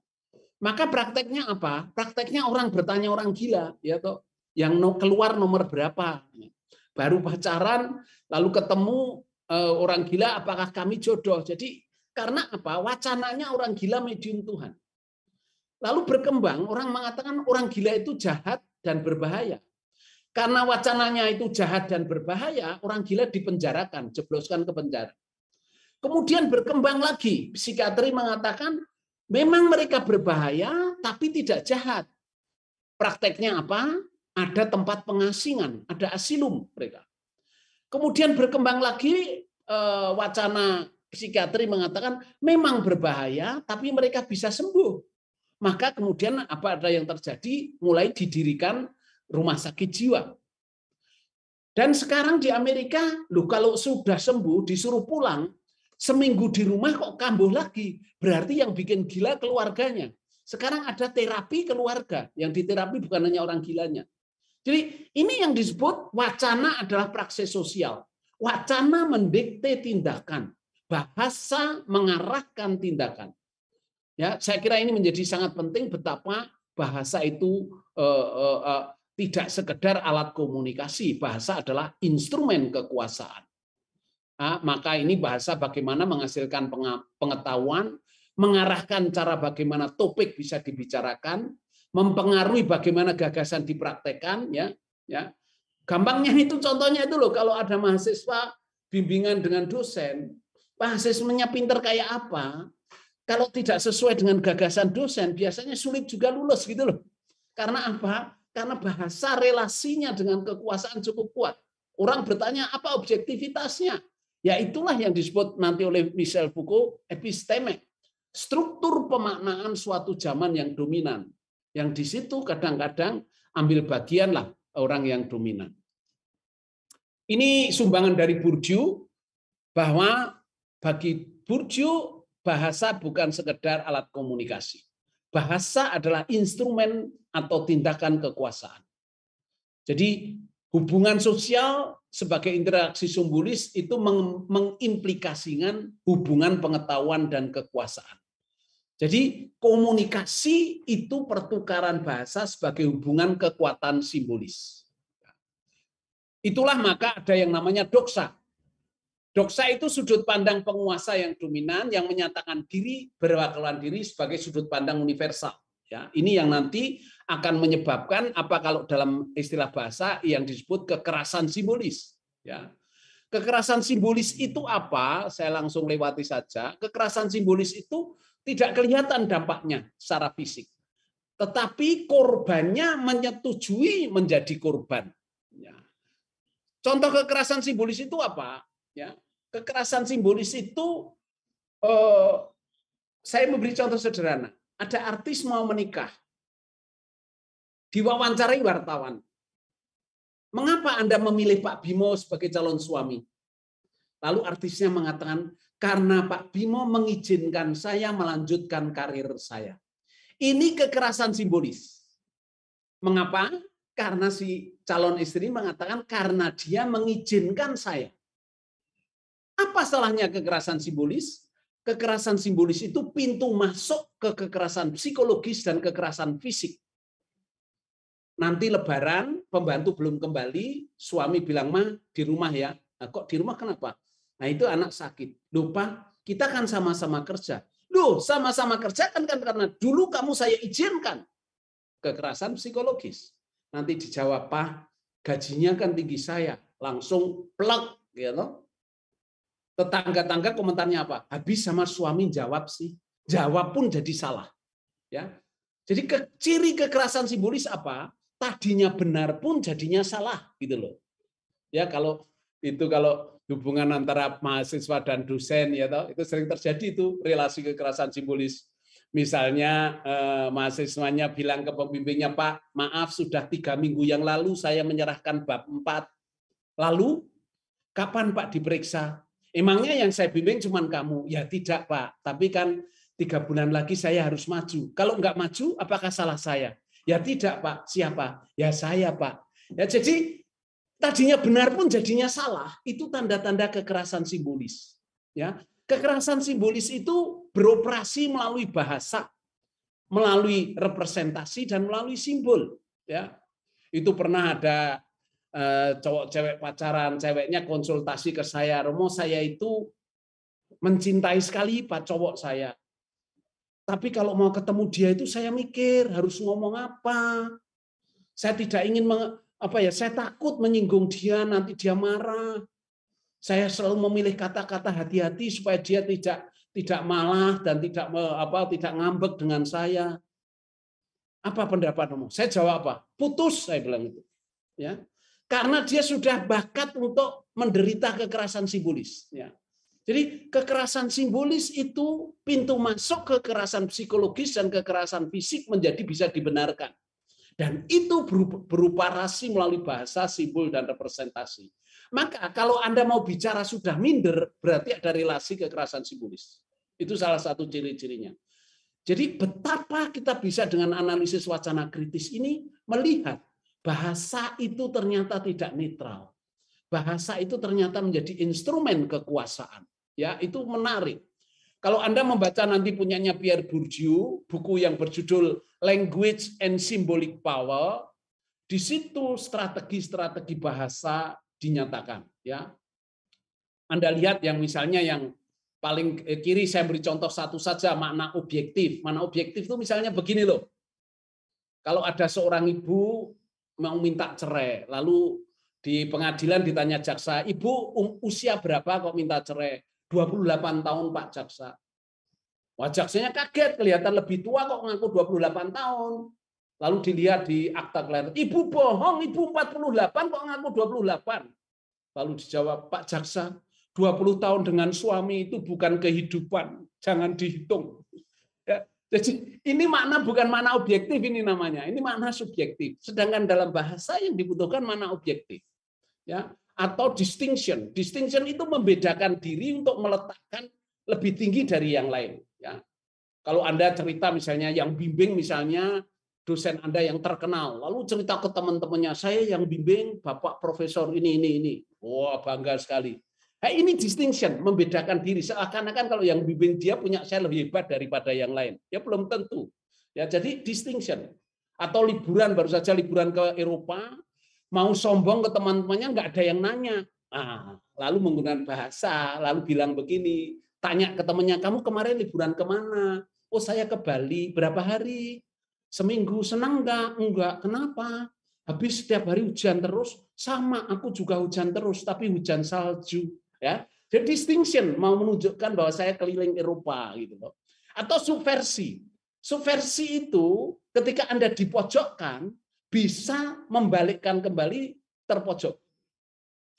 Maka prakteknya apa? Prakteknya orang bertanya orang gila, ya toh, yang keluar nomor berapa? Baru pacaran, lalu ketemu orang gila, apakah kami jodoh? Jadi karena apa? Wacananya orang gila medium Tuhan. Lalu berkembang orang mengatakan orang gila itu jahat dan berbahaya. Karena wacananya itu jahat dan berbahaya, orang gila dipenjarakan, jebloskan ke penjara. Kemudian berkembang lagi, psikiatri mengatakan memang mereka berbahaya tapi tidak jahat. Prakteknya apa? Ada tempat pengasingan, ada asilum mereka. Kemudian berkembang lagi wacana psikiatri mengatakan memang berbahaya tapi mereka bisa sembuh. Maka kemudian apa ada yang terjadi? Mulai didirikan rumah sakit jiwa. Dan sekarang di Amerika, loh, kalau sudah sembuh disuruh pulang, Seminggu di rumah kok kambuh lagi. Berarti yang bikin gila keluarganya. Sekarang ada terapi keluarga. Yang diterapi bukan hanya orang gilanya. Jadi ini yang disebut wacana adalah praksis sosial. Wacana mendikte tindakan. Bahasa mengarahkan tindakan. Ya, saya kira ini menjadi sangat penting betapa bahasa itu tidak sekedar alat komunikasi. Bahasa adalah instrumen kekuasaan. Nah, maka ini bahasa bagaimana menghasilkan pengetahuan, mengarahkan cara bagaimana topik bisa dibicarakan, mempengaruhi bagaimana gagasan dipraktekkan, ya. Gampangnya itu contohnya itu loh, kalau ada mahasiswa bimbingan dengan dosen, mahasiswanya pinter kayak apa, kalau tidak sesuai dengan gagasan dosen, biasanya sulit juga lulus gitu loh. Karena apa? Karena bahasa relasinya dengan kekuasaan cukup kuat. Orang bertanya apa objektivitasnya? Ya itulah yang disebut nanti oleh Michel Foucault episteme, struktur pemaknaan suatu zaman yang dominan. Yang di situ kadang-kadang ambil bagianlah orang yang dominan. Ini sumbangan dari Bourdieu bahwa bagi Bourdieu bahasa bukan sekedar alat komunikasi. Bahasa adalah instrumen atau tindakan kekuasaan. Jadi hubungan sosial sebagai interaksi simbolis itu mengimplikasikan hubungan pengetahuan dan kekuasaan. Jadi komunikasi itu pertukaran bahasa sebagai hubungan kekuatan simbolis. Itulah maka ada yang namanya doksa. Doksa itu sudut pandang penguasa yang dominan yang menyatakan diri, berwakilan diri sebagai sudut pandang universal. Ya, ini yang nanti akan menyebabkan apa kalau dalam istilah bahasa yang disebut kekerasan simbolis. Ya. Kekerasan simbolis itu apa? Saya langsung lewati saja. Kekerasan simbolis itu tidak kelihatan dampaknya secara fisik, tetapi korbannya menyetujui menjadi korban. Ya. Contoh kekerasan simbolis itu apa? Ya. Kekerasan simbolis itu, saya memberi contoh sederhana. Ada artis mau menikah, diwawancarai wartawan. Mengapa Anda memilih Pak Bimo sebagai calon suami? Lalu artisnya mengatakan, karena Pak Bimo mengizinkan saya melanjutkan karir saya. Ini kekerasan simbolis. Mengapa? Karena si calon istri mengatakan, karena dia mengizinkan saya. Apa salahnya kekerasan simbolis? Kekerasan simbolis itu pintu masuk ke kekerasan psikologis dan kekerasan fisik. Nanti Lebaran, pembantu belum kembali, suami bilang, "Ma, di rumah ya." Nah, kok di rumah kenapa? Nah, itu anak sakit. Lupa, kita kan sama-sama kerja. Loh, sama-sama kerja kan karena dulu kamu saya izinkan. Kekerasan psikologis. Nanti dijawab, "Pak, gajinya kan tinggi saya." Langsung plek, gitu. Tetangga-tangga komentarnya apa? Habis sama suami jawab sih. Jawab pun jadi salah. Ya. Jadi ciri kekerasan simbolis apa? Tadinya benar pun jadinya salah, gitu loh. Ya, kalau hubungan antara mahasiswa dan dosen ya toh, itu sering terjadi itu relasi kekerasan simbolis. Misalnya mahasiswanya bilang ke pembimbingnya, "Pak, maaf sudah 3 minggu yang lalu saya menyerahkan bab 4. Lalu kapan Pak diperiksa? Emangnya yang saya bimbing cuma kamu?" Ya tidak Pak, tapi kan 3 bulan lagi saya harus maju. Kalau nggak maju, apakah salah saya? Ya tidak Pak. Siapa? Ya saya Pak. Ya, jadi tadinya benar pun jadinya salah. Itu tanda-tanda kekerasan simbolis. Ya, kekerasan simbolis itu beroperasi melalui bahasa, melalui representasi dan melalui simbol. Ya, itu pernah ada cowok cewek pacaran, ceweknya konsultasi ke saya, "Romo, saya itu mencintai sekali Pak cowok saya. Tapi kalau mau ketemu dia itu saya mikir harus ngomong apa. Saya tidak ingin saya takut menyinggung dia, nanti dia marah. Saya selalu memilih kata-kata hati-hati supaya dia tidak malah dan tidak ngambek dengan saya. Apa pendapatmu?" Saya jawab apa? "Putus," saya bilang itu. Ya. Karena dia sudah bakat untuk menderita kekerasan simbolis. Ya. Jadi kekerasan simbolis itu pintu masuk kekerasan psikologis dan kekerasan fisik menjadi bisa dibenarkan. Dan itu beroperasi melalui bahasa, simbol, dan representasi. Maka kalau Anda mau bicara sudah minder, berarti ada relasi kekerasan simbolis. Itu salah satu ciri-cirinya. Jadi betapa kita bisa dengan analisis wacana kritis ini melihat bahasa itu ternyata tidak netral. Bahasa itu ternyata menjadi instrumen kekuasaan. Ya, itu menarik. Kalau Anda membaca nanti punyanya Pierre Bourdieu, buku yang berjudul Language and Symbolic Power, di situ strategi-strategi bahasa dinyatakan. Ya, Anda lihat yang misalnya yang paling kiri saya beri contoh satu saja, makna objektif. Makna objektif itu misalnya begini loh. Kalau ada seorang ibu mau minta cerai, lalu di pengadilan ditanya jaksa, "Ibu usia berapa kok minta cerai?" 28 tahun Pak jaksa. Wah, jaksanya kaget, kelihatan lebih tua kok ngaku 28 tahun. Lalu dilihat di akta kelahiran, "Ibu bohong, ibu 48 kok ngaku 28." Lalu dijawab, "Pak jaksa, 20 tahun dengan suami itu bukan kehidupan, jangan dihitung." Ya, jadi ini makna bukan makna objektif ini namanya, ini makna subjektif. Sedangkan dalam bahasa yang dibutuhkan makna objektif. Ya, atau distinction. Distinction itu membedakan diri untuk meletakkan lebih tinggi dari yang lain. Ya. Kalau Anda cerita misalnya yang bimbing misalnya dosen Anda yang terkenal, lalu cerita ke teman-temannya, "Saya yang bimbing Bapak Profesor ini. Wah, bangga sekali. Nah, ini distinction, membedakan diri. Seakan-akan kalau yang bimbing dia punya saya lebih hebat daripada yang lain. Ya belum tentu. Ya, jadi distinction. Atau liburan, baru saja liburan ke Eropa, mau sombong ke teman-temannya nggak ada yang nanya. Lalu menggunakan bahasa, lalu bilang begini, tanya ke temannya, "Kamu kemarin liburan kemana?" "Oh, saya ke Bali." "Berapa hari?" "Seminggu." "Senang nggak?" "Enggak." "Kenapa?" "Habis setiap hari hujan terus." "Sama, aku juga hujan terus, tapi hujan salju." Ya, jadi distinction mau menunjukkan bahwa saya keliling Eropa gitu loh. Atau subversi. Subversi itu ketika Anda dipojokkan bisa membalikkan kembali terpojok.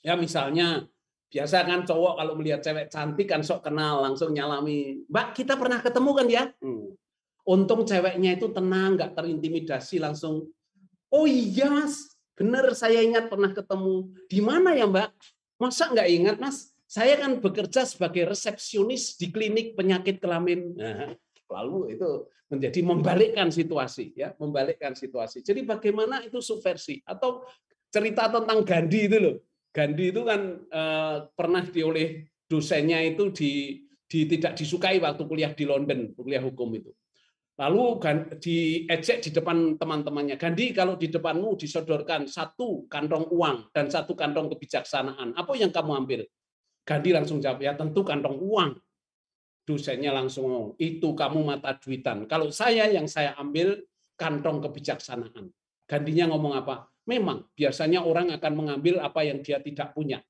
Ya misalnya biasa kan cowok kalau melihat cewek cantik kan sok kenal langsung nyalami, "Mbak, kita pernah ketemu kan ya?" Untung ceweknya itu tenang, nggak terintimidasi, langsung, "Oh iya Mas, benar saya ingat pernah ketemu." "Di mana ya Mbak?" "Masa nggak ingat Mas? Saya kan bekerja sebagai resepsionis di klinik penyakit kelamin." Nah, lalu itu menjadi membalikkan situasi, ya, membalikkan situasi. Jadi bagaimana itu subversi? Atau cerita tentang Gandhi itu loh. Gandhi itu kan pernah oleh dosennya itu tidak disukai waktu kuliah di London, kuliah hukum itu. Lalu diejek di depan teman-temannya. "Gandhi, kalau di depanmu disodorkan 1 kantong uang dan 1 kantong kebijaksanaan, apa yang kamu ambil?" Gandhi langsung jawab, "Ya tentu kantong uang." Dosennya langsung ngomong, "Itu kamu mata duitan. Kalau yang saya ambil kantong kebijaksanaan." Gantinya ngomong apa? "Memang biasanya orang akan mengambil apa yang dia tidak punya."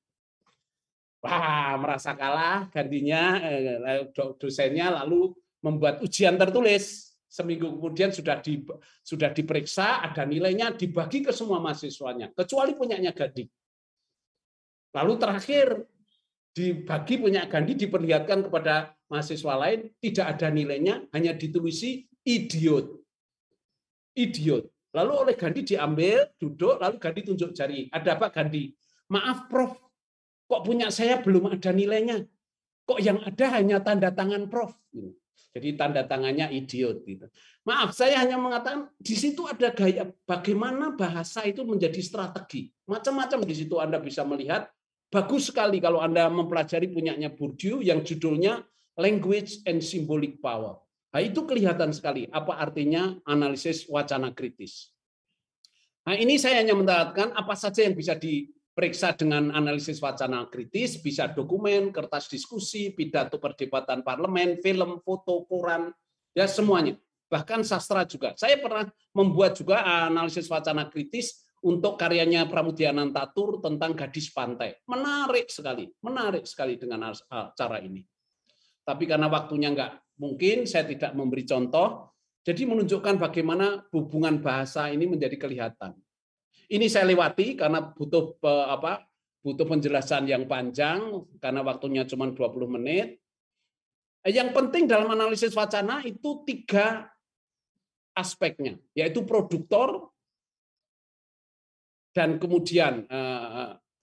Wah, merasa kalah gantinya, dosennya lalu membuat ujian tertulis. Seminggu kemudian sudah diperiksa, ada nilainya, dibagi ke semua mahasiswanya, kecuali punyanya Gandhi. Lalu terakhir dibagi punya Gandhi, diperlihatkan kepada mahasiswa lain, tidak ada nilainya, hanya ditulisi idiot. Idiot. Lalu oleh Gandhi diambil, duduk, lalu Gandhi tunjuk jari. "Ada apa Gandhi?" "Maaf Prof, kok punya saya belum ada nilainya? Kok yang ada hanya tanda tangan Prof?" Jadi tanda tangannya idiot gitu. "Maaf, saya hanya mengatakan di situ ada gaya bagaimana bahasa itu menjadi strategi. Macam-macam di situ Anda bisa melihat. Bagus sekali kalau Anda mempelajari punyanya Bourdieu yang judulnya Language and Symbolic Power. Nah, itu kelihatan sekali apa artinya analisis wacana kritis. Nah, ini saya hanya mencatatkan apa saja yang bisa diperiksa dengan analisis wacana kritis, bisa dokumen, kertas diskusi, pidato perdebatan parlemen, film, foto, koran, ya semuanya. Bahkan sastra juga. Saya pernah membuat juga analisis wacana kritis untuk karyanya Pramudia Anantatur tentang gadis pantai. Menarik sekali dengan cara ini. Tapi karena waktunya nggak mungkin, saya tidak memberi contoh. Jadi menunjukkan bagaimana hubungan bahasa ini menjadi kelihatan. Ini saya lewati karena butuh penjelasan yang panjang karena waktunya cuma 20 menit. Yang penting dalam analisis wacana itu 3 aspeknya, yaitu produktor dan kemudian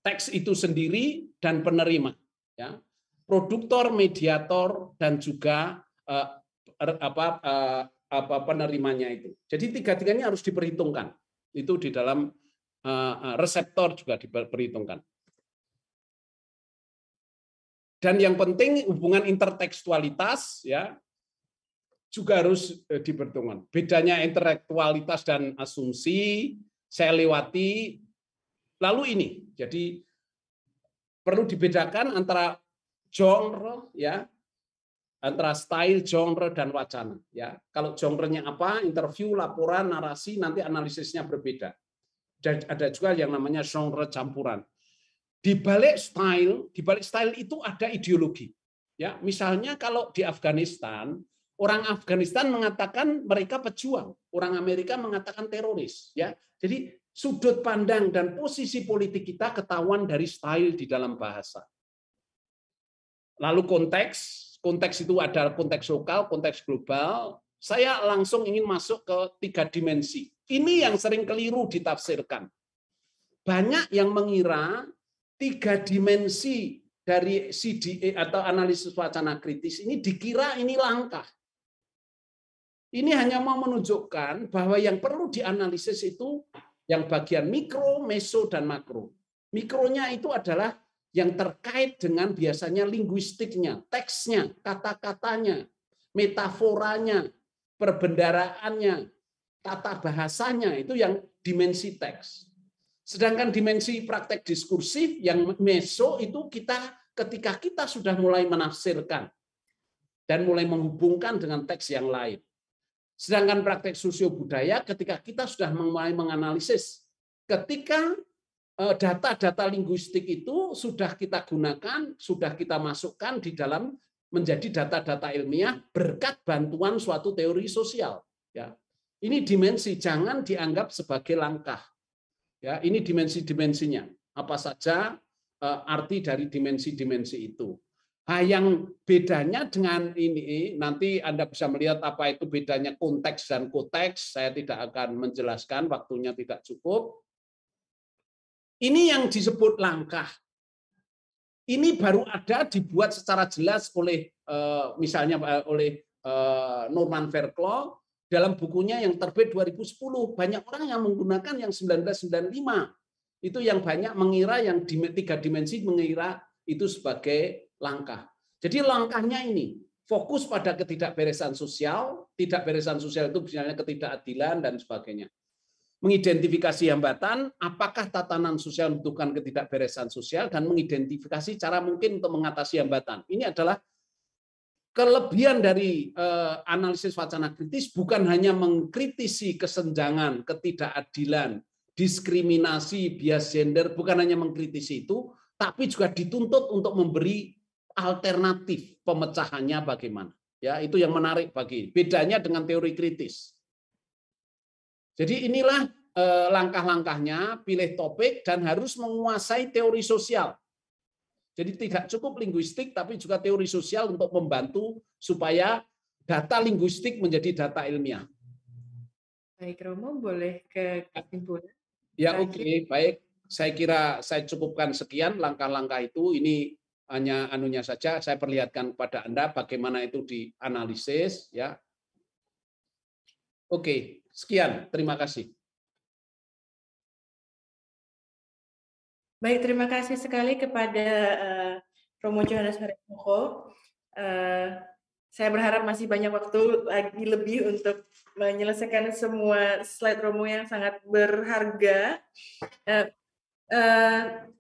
teks itu sendiri dan penerima, ya, produktor, mediator, dan juga penerimanya itu. Jadi tiga-tiganya harus diperhitungkan. Itu di dalam reseptor juga diperhitungkan. Dan yang penting hubungan intertekstualitas, ya, juga harus diperhitungkan. Bedanya intelektualitas dan asumsi saya lewati. Lalu ini, jadi perlu dibedakan antara genre, ya, antara style, genre, dan wacana. Ya, kalau genre-nya apa, interview, laporan, narasi, nanti analisisnya berbeda. Dan ada juga yang namanya genre campuran. Di balik style itu ada ideologi. Ya, misalnya kalau di Afghanistan, orang Afghanistan mengatakan mereka pejuang, orang Amerika mengatakan teroris. Ya, jadi sudut pandang dan posisi politik kita ketahuan dari style di dalam bahasa. Lalu konteks itu ada konteks lokal, konteks global. Saya langsung ingin masuk ke 3 dimensi. Ini yang sering keliru ditafsirkan. Banyak yang mengira 3 dimensi dari CDA atau analisis wacana kritis ini dikira ini langkah. Ini hanya mau menunjukkan bahwa yang perlu dianalisis itu yang bagian mikro, meso, dan makro. Mikronya itu adalah yang terkait dengan biasanya linguistiknya, teksnya, kata-katanya, metaforanya, perbendaraannya, tata bahasanya, itu yang dimensi teks. Sedangkan dimensi praktek diskursif yang meso itu ketika kita sudah mulai menafsirkan dan mulai menghubungkan dengan teks yang lain. Sedangkan praktek sosiobudaya ketika kita sudah mulai menganalisis, ketika data-data linguistik itu sudah kita gunakan, sudah kita masukkan di dalam menjadi data-data ilmiah berkat bantuan suatu teori sosial. Ya, ini dimensi, jangan dianggap sebagai langkah. Ya, ini dimensi-dimensinya. Apa saja arti dari dimensi-dimensi itu. Nah, yang bedanya dengan ini, nanti Anda bisa melihat apa itu bedanya konteks dan koteks. Saya tidak akan menjelaskan, waktunya tidak cukup. Ini yang disebut langkah. Ini baru ada dibuat secara jelas oleh misalnya oleh Norman Fairclough dalam bukunya yang terbit 2010. Banyak orang yang menggunakan yang 1995. Itu yang banyak mengira yang 3 dimensi mengira itu sebagai langkah. Jadi langkahnya ini fokus pada ketidakberesan sosial. Ketidakberesan sosial itu misalnya ketidakadilan dan sebagainya. Mengidentifikasi hambatan, apakah tatanan sosial membutuhkan ketidakberesan sosial, dan mengidentifikasi cara mungkin untuk mengatasi hambatan. Ini adalah kelebihan dari analisis wacana kritis, bukan hanya mengkritisi kesenjangan, ketidakadilan, diskriminasi, bias gender, bukan hanya mengkritisi itu, tapi juga dituntut untuk memberi alternatif pemecahannya bagaimana. Ya, itu yang menarik bagi. Bedanya dengan teori kritis. Jadi inilah langkah-langkahnya, pilih topik dan harus menguasai teori sosial. Jadi tidak cukup linguistik, tapi juga teori sosial untuk membantu supaya data linguistik menjadi data ilmiah. Baik, Romo, boleh ke kesimpulan? Ya, oke, baik. Saya kira saya cukupkan sekian langkah-langkah itu. Ini hanya anunya saja. Saya perlihatkan kepada Anda bagaimana itu dianalisis. Ya. Oke, sekian. Terima kasih. Baik, terima kasih sekali kepada Romo Johannes Haripoko. Saya berharap masih banyak waktu lagi lebih untuk menyelesaikan semua slide Romo yang sangat berharga.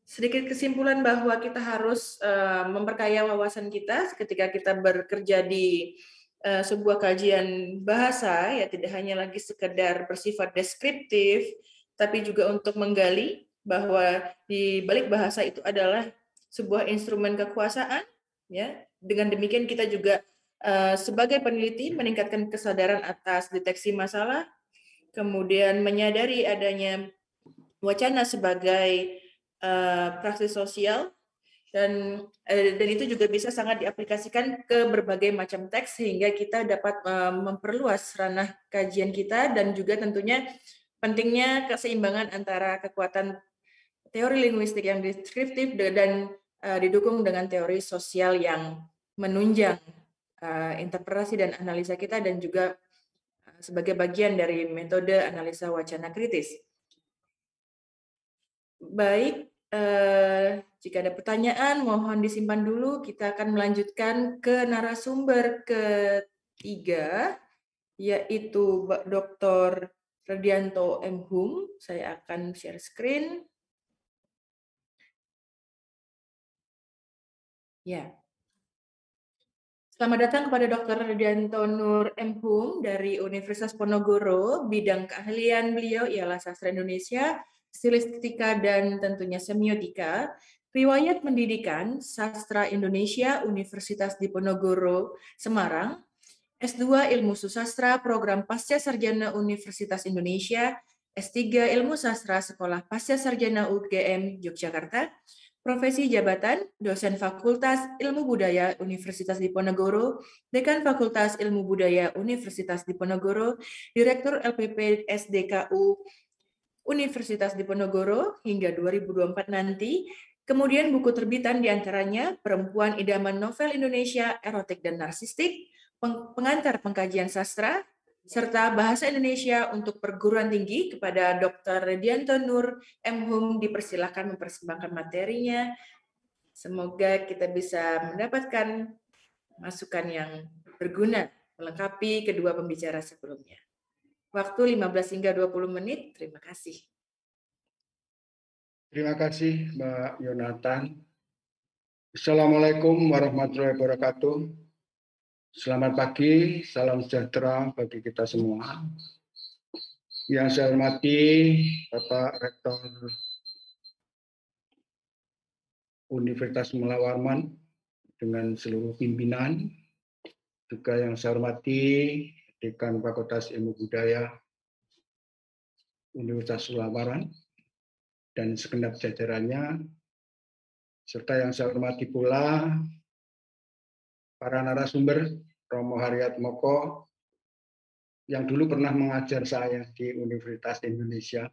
Sedikit kesimpulan bahwa kita harus memperkaya wawasan kita ketika kita bekerja di sebuah kajian bahasa, ya tidak hanya lagi sekedar bersifat deskriptif, tapi juga untuk menggali bahwa di balik bahasa itu adalah sebuah instrumen kekuasaan, ya. Dengan demikian kita juga sebagai peneliti meningkatkan kesadaran atas deteksi masalah, kemudian menyadari adanya wacana sebagai praksis sosial, dan itu juga bisa sangat diaplikasikan ke berbagai macam teks sehingga kita dapat memperluas ranah kajian kita, dan juga tentunya pentingnya keseimbangan antara kekuatan teori linguistik yang deskriptif dan didukung dengan teori sosial yang menunjang interpretasi dan analisa kita, dan juga sebagai bagian dari metode analisa wacana kritis. Baik, jika ada pertanyaan mohon disimpan dulu. Kita akan melanjutkan ke narasumber ketiga, yaitu Dr. Redianto M. Hum. Saya akan share screen. Ya. Selamat datang kepada Dr. Redianto Nur M. Hum dari Universitas Ponorogo. Bidang keahlian beliau ialah sastra Indonesia, stilistika, dan tentunya semiotika. Riwayat pendidikan Sastra Indonesia Universitas Diponegoro, Semarang. S2 Ilmu Susastra Program Pasca Sarjana Universitas Indonesia. S3 Ilmu Sastra Sekolah Pasca Sarjana UGM Yogyakarta. Profesi jabatan, dosen Fakultas Ilmu Budaya Universitas Diponegoro, Dekan Fakultas Ilmu Budaya Universitas Diponegoro, Direktur LPP SDKU Universitas Diponegoro hingga 2024 nanti. Kemudian buku terbitan diantaranya Perempuan Idaman Novel Indonesia, Erotik dan Narsistik, Pengantar Pengkajian Sastra, serta Bahasa Indonesia untuk Perguruan Tinggi. Kepada Dr. Redianto Nur M. Hum dipersilakan mempersembahkan materinya. Semoga kita bisa mendapatkan masukan yang berguna melengkapi kedua pembicara sebelumnya. Waktu 15 hingga 20 menit. Terima kasih. Terima kasih Mbak Yonatan. Assalamualaikum warahmatullahi wabarakatuh. Selamat pagi, salam sejahtera bagi kita semua. Yang saya hormati Bapak Rektor Universitas Mula Warman dengan seluruh pimpinan, juga yang saya hormati Dekan Fakultas Ilmu Budaya Universitas Mula Warman dan segenap jajarannya, serta yang saya hormati pula para narasumber, Romo Haryat Moko, yang dulu pernah mengajar saya di Universitas Indonesia,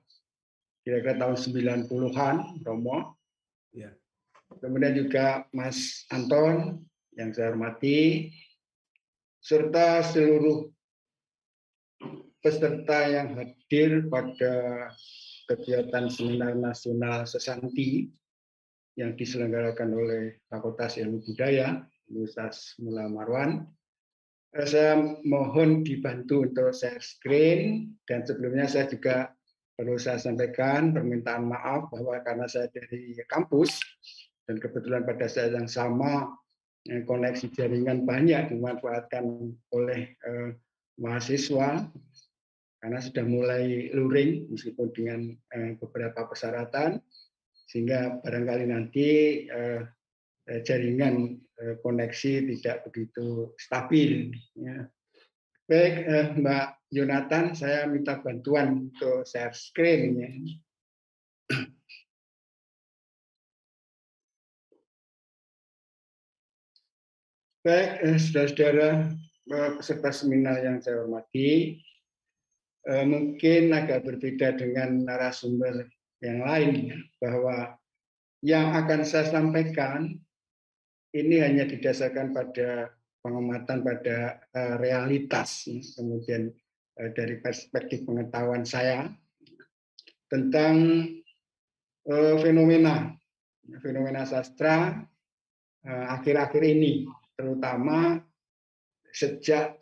kira-kira tahun 90-an, Romo. Ya. Kemudian juga Mas Anton, yang saya hormati, serta seluruh peserta yang hadir pada kegiatan Seminar Nasional Sesanti yang diselenggarakan oleh Fakultas Ilmu Budaya Universitas Mula Marwan. Saya mohon dibantu untuk share screen, dan sebelumnya saya juga perlu saya sampaikan permintaan maaf bahwa karena saya dari kampus dan kebetulan pada saat yang sama koneksi jaringan banyak dimanfaatkan oleh mahasiswa karena sudah mulai luring meskipun dengan beberapa persyaratan, sehingga barangkali nanti jaringan koneksi tidak begitu stabil. Ya. Baik, Mbak Yonatan, saya minta bantuan untuk share screen. Ya. Baik, saudara-saudara peserta seminar yang saya hormati, mungkin agak berbeda dengan narasumber yang lain, bahwa yang akan saya sampaikan ini hanya didasarkan pada pengamatan pada realitas, kemudian dari perspektif pengetahuan saya tentang fenomena sastra akhir-akhir ini, terutama sejak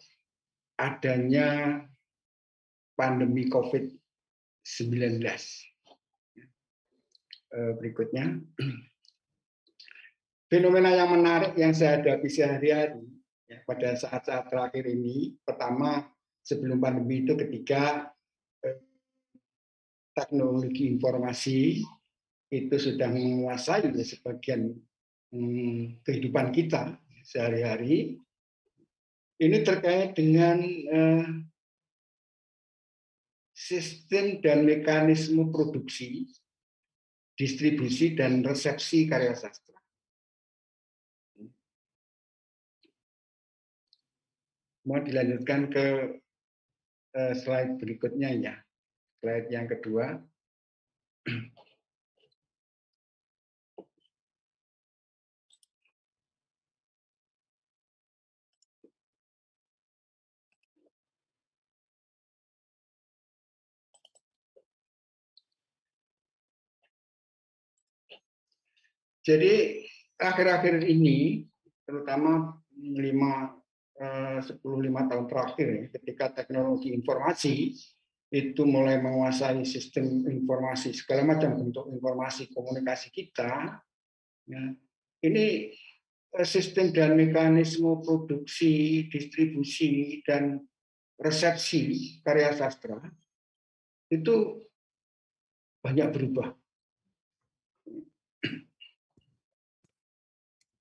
adanya pandemi COVID-19. Berikutnya, fenomena yang menarik yang saya hadapi sehari-hari ya, pada saat-saat terakhir ini, pertama sebelum pandemi itu ketika teknologi informasi itu sudah menguasai sebagian kehidupan kita sehari-hari, ini terkait dengan sistem dan mekanisme produksi, distribusi, dan resepsi karya sastra. Mau dilanjutkan ke slide berikutnya ya, slide yang kedua. Jadi akhir-akhir ini, terutama 10-5 tahun terakhir, ketika teknologi informasi itu mulai menguasai sistem informasi, segala macam bentuk informasi komunikasi kita, ya, ini sistem dan mekanisme produksi, distribusi, dan resepsi karya sastra itu banyak berubah.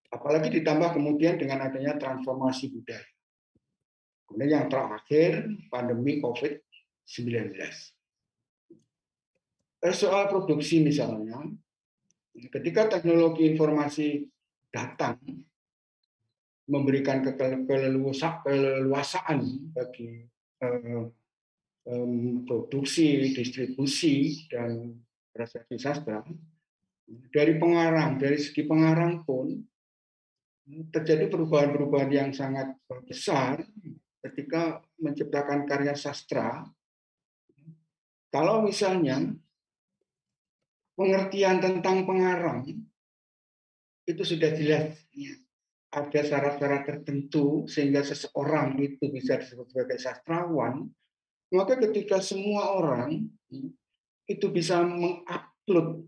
Apalagi ditambah kemudian dengan adanya transformasi budaya. Kemudian yang terakhir, pandemi COVID-19. Soal produksi misalnya, ketika teknologi informasi datang, memberikan keleluasaan bagi produksi, distribusi, dan resepsi sastra, dari segi pengarang pun, terjadi perubahan-perubahan yang sangat besar ketika menciptakan karya sastra. Kalau misalnya pengertian tentang pengarang itu sudah jelas, ada syarat-syarat tertentu sehingga seseorang itu bisa disebut sebagai sastrawan, maka ketika semua orang itu bisa mengupload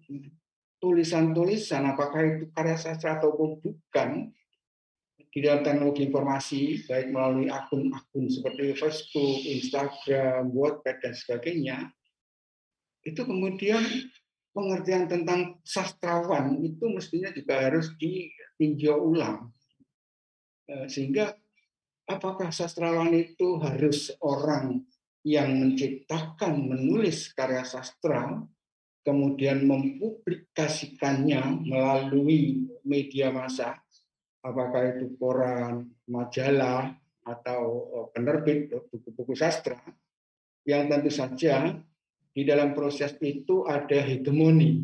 tulisan-tulisan, apakah itu karya sastra ataupun bukan, di dalam teknologi informasi, baik melalui akun-akun seperti Facebook, Instagram, Wattpad, dan sebagainya, itu kemudian pengertian tentang sastrawan itu mestinya juga harus ditinjau ulang. Sehingga apakah sastrawan itu harus orang yang menciptakan, menulis karya sastra, kemudian mempublikasikannya melalui media massa, apakah itu koran, majalah, atau penerbit buku-buku sastra, yang tentu saja di dalam proses itu ada hegemoni.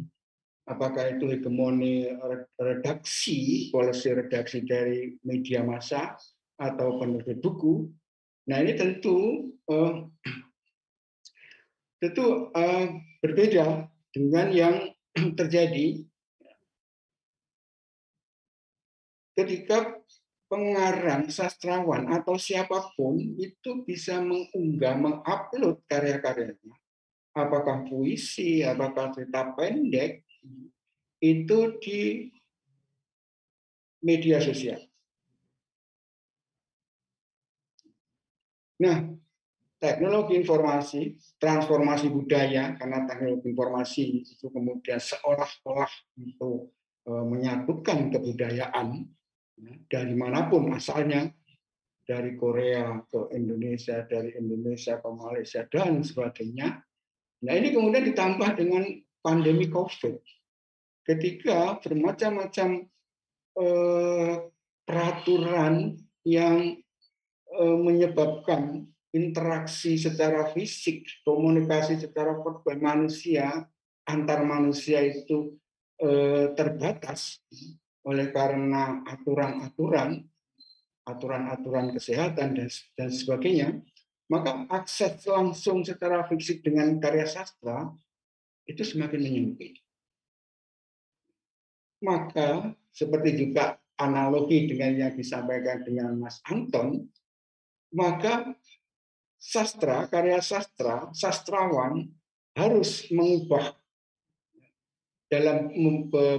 Apakah itu hegemoni redaksi, polisi redaksi dari media massa, atau penerbit buku. Nah, ini tentu berbeda dengan yang terjadi ketika pengarang, sastrawan, atau siapapun itu bisa mengunggah, mengupload karya-karyanya, apakah puisi, apakah cerita pendek, itu di media sosial. Nah, teknologi informasi, transformasi budaya, karena teknologi informasi itu kemudian seolah-olah itu menyatukan kebudayaan, dari manapun asalnya, dari Korea ke Indonesia, dari Indonesia ke Malaysia, dan sebagainya. Nah, ini kemudian ditambah dengan pandemi COVID. Ketika bermacam-macam peraturan yang menyebabkan interaksi secara fisik, komunikasi secara verbal manusia, antar manusia itu terbatas oleh karena aturan-aturan kesehatan dan sebagainya, maka akses langsung secara fisik dengan karya sastra itu semakin menyempit. Maka seperti juga analogi dengan yang disampaikan dengan Mas Anton, maka sastra, karya sastra, sastrawan harus mengubah dalam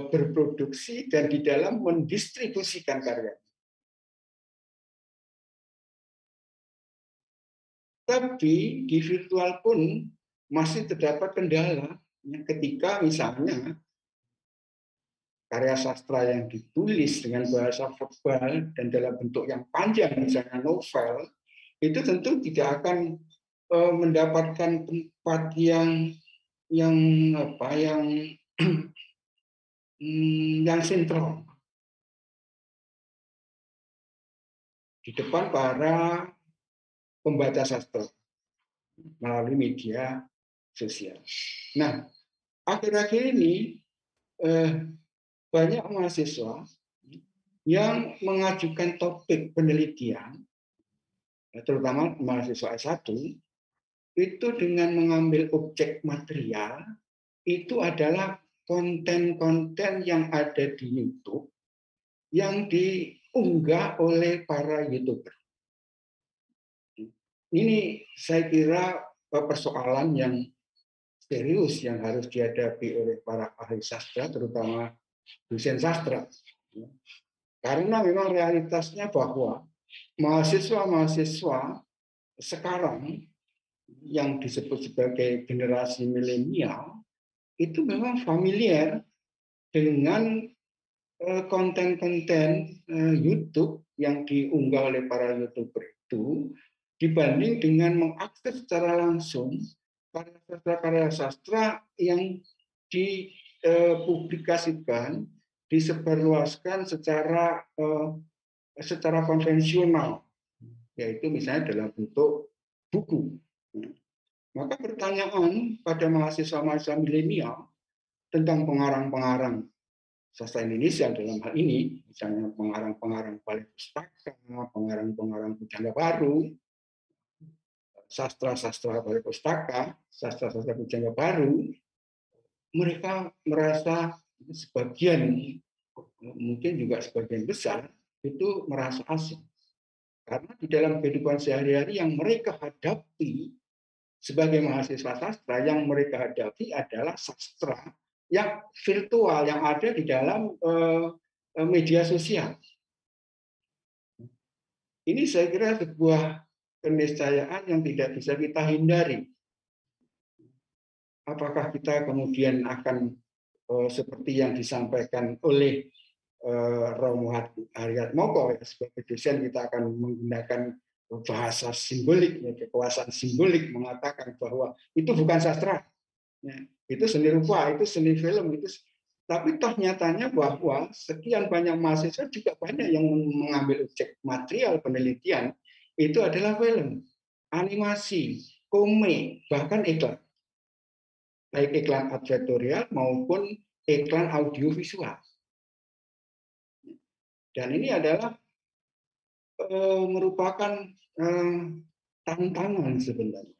berproduksi dan di dalam mendistribusikan karya. Tapi di virtual pun masih terdapat kendala ketika misalnya karya sastra yang ditulis dengan bahasa verbal dan dalam bentuk yang panjang, misalnya novel, itu tentu tidak akan mendapatkan tempat yang sentral di depan para pembaca sastra melalui media sosial. Nah, akhir-akhir ini banyak mahasiswa yang mengajukan topik penelitian, terutama mahasiswa S1, itu dengan mengambil objek material, itu adalah konten-konten yang ada di YouTube yang diunggah oleh para YouTuber. Ini saya kira persoalan yang serius yang harus dihadapi oleh para ahli sastra, terutama dosen sastra. Karena memang realitasnya bahwa mahasiswa-mahasiswa sekarang yang disebut sebagai generasi milenial itu memang familiar dengan konten-konten YouTube yang diunggah oleh para YouTuber itu dibanding dengan mengakses secara langsung karya sastra yang dipublikasikan, disebarluaskan secara konvensional, yaitu misalnya dalam bentuk buku. Maka pertanyaan pada mahasiswa-mahasiswa milenial tentang pengarang-pengarang sastra Indonesia dalam hal ini, misalnya pengarang-pengarang Balai Pustaka, pengarang-pengarang Pujangga Baru, sastra-sastra Balai Pustaka, sastra-sastra Pujangga Baru, mereka merasa sebagian, mungkin juga sebagian besar, itu merasa asing. Karena di dalam kehidupan sehari-hari yang mereka hadapi sebagai mahasiswa sastra, yang mereka hadapi adalah sastra yang virtual, yang ada di dalam media sosial. Ini saya kira sebuah keniscayaan yang tidak bisa kita hindari. Apakah kita kemudian akan seperti yang disampaikan oleh Romo Haryatmoko, sebagai dosen kita akan menggunakan bahasa simbolik, kekuasaan simbolik, mengatakan bahwa itu bukan sastra. Itu seni rupa, itu seni film, itu. Tapi toh nyatanya bahwa sekian banyak mahasiswa juga banyak yang mengambil objek material penelitian itu adalah film, animasi, komik, bahkan iklan. Baik iklan advertorial maupun iklan audiovisual. Dan ini adalah merupakan tantangan sebenarnya.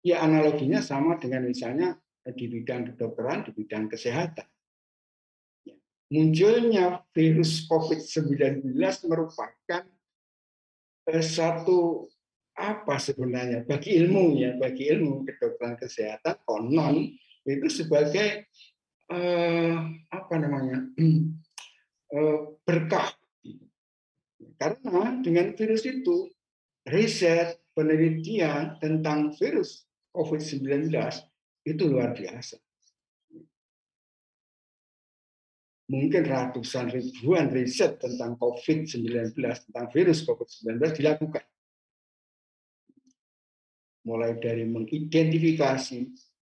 Ya, analoginya sama dengan misalnya di bidang kedokteran, di bidang kesehatan. Munculnya virus COVID-19 merupakan satu apa sebenarnya bagi ilmu kedokteran kesehatan konon itu sebagai berkah. Karena dengan virus itu riset penelitian tentang virus COVID-19 itu luar biasa. Mungkin ratusan ribuan riset tentang COVID-19, tentang virus COVID-19 dilakukan. Mulai dari mengidentifikasi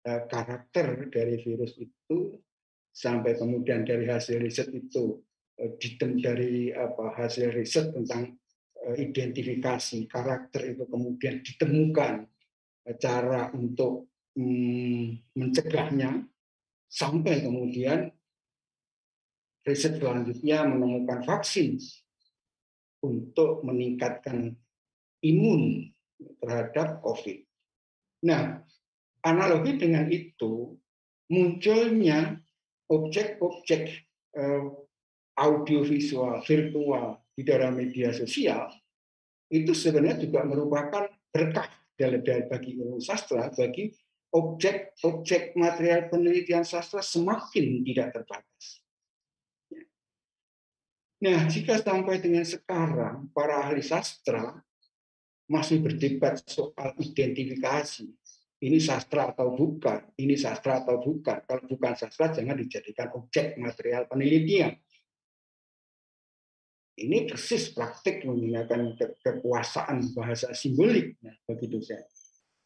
karakter dari virus itu, sampai kemudian dari hasil riset itu, dari hasil riset tentang identifikasi karakter itu kemudian ditemukan cara untuk mencegahnya, sampai kemudian riset selanjutnya menemukan vaksin untuk meningkatkan imun terhadap COVID. Nah, analogi dengan itu, munculnya objek-objek audiovisual, virtual di dalam media sosial, itu sebenarnya juga merupakan berkah bagi ilmu sastra, bagi objek-objek material penelitian sastra semakin tidak terbatas. Nah, jika sampai dengan sekarang para ahli sastra masih berdebat soal identifikasi, ini sastra atau bukan, ini sastra atau bukan. Kalau bukan sastra, jangan dijadikan objek material penelitian. Ini persis praktik menggunakan kekuasaan bahasa simbolik bagi dosen.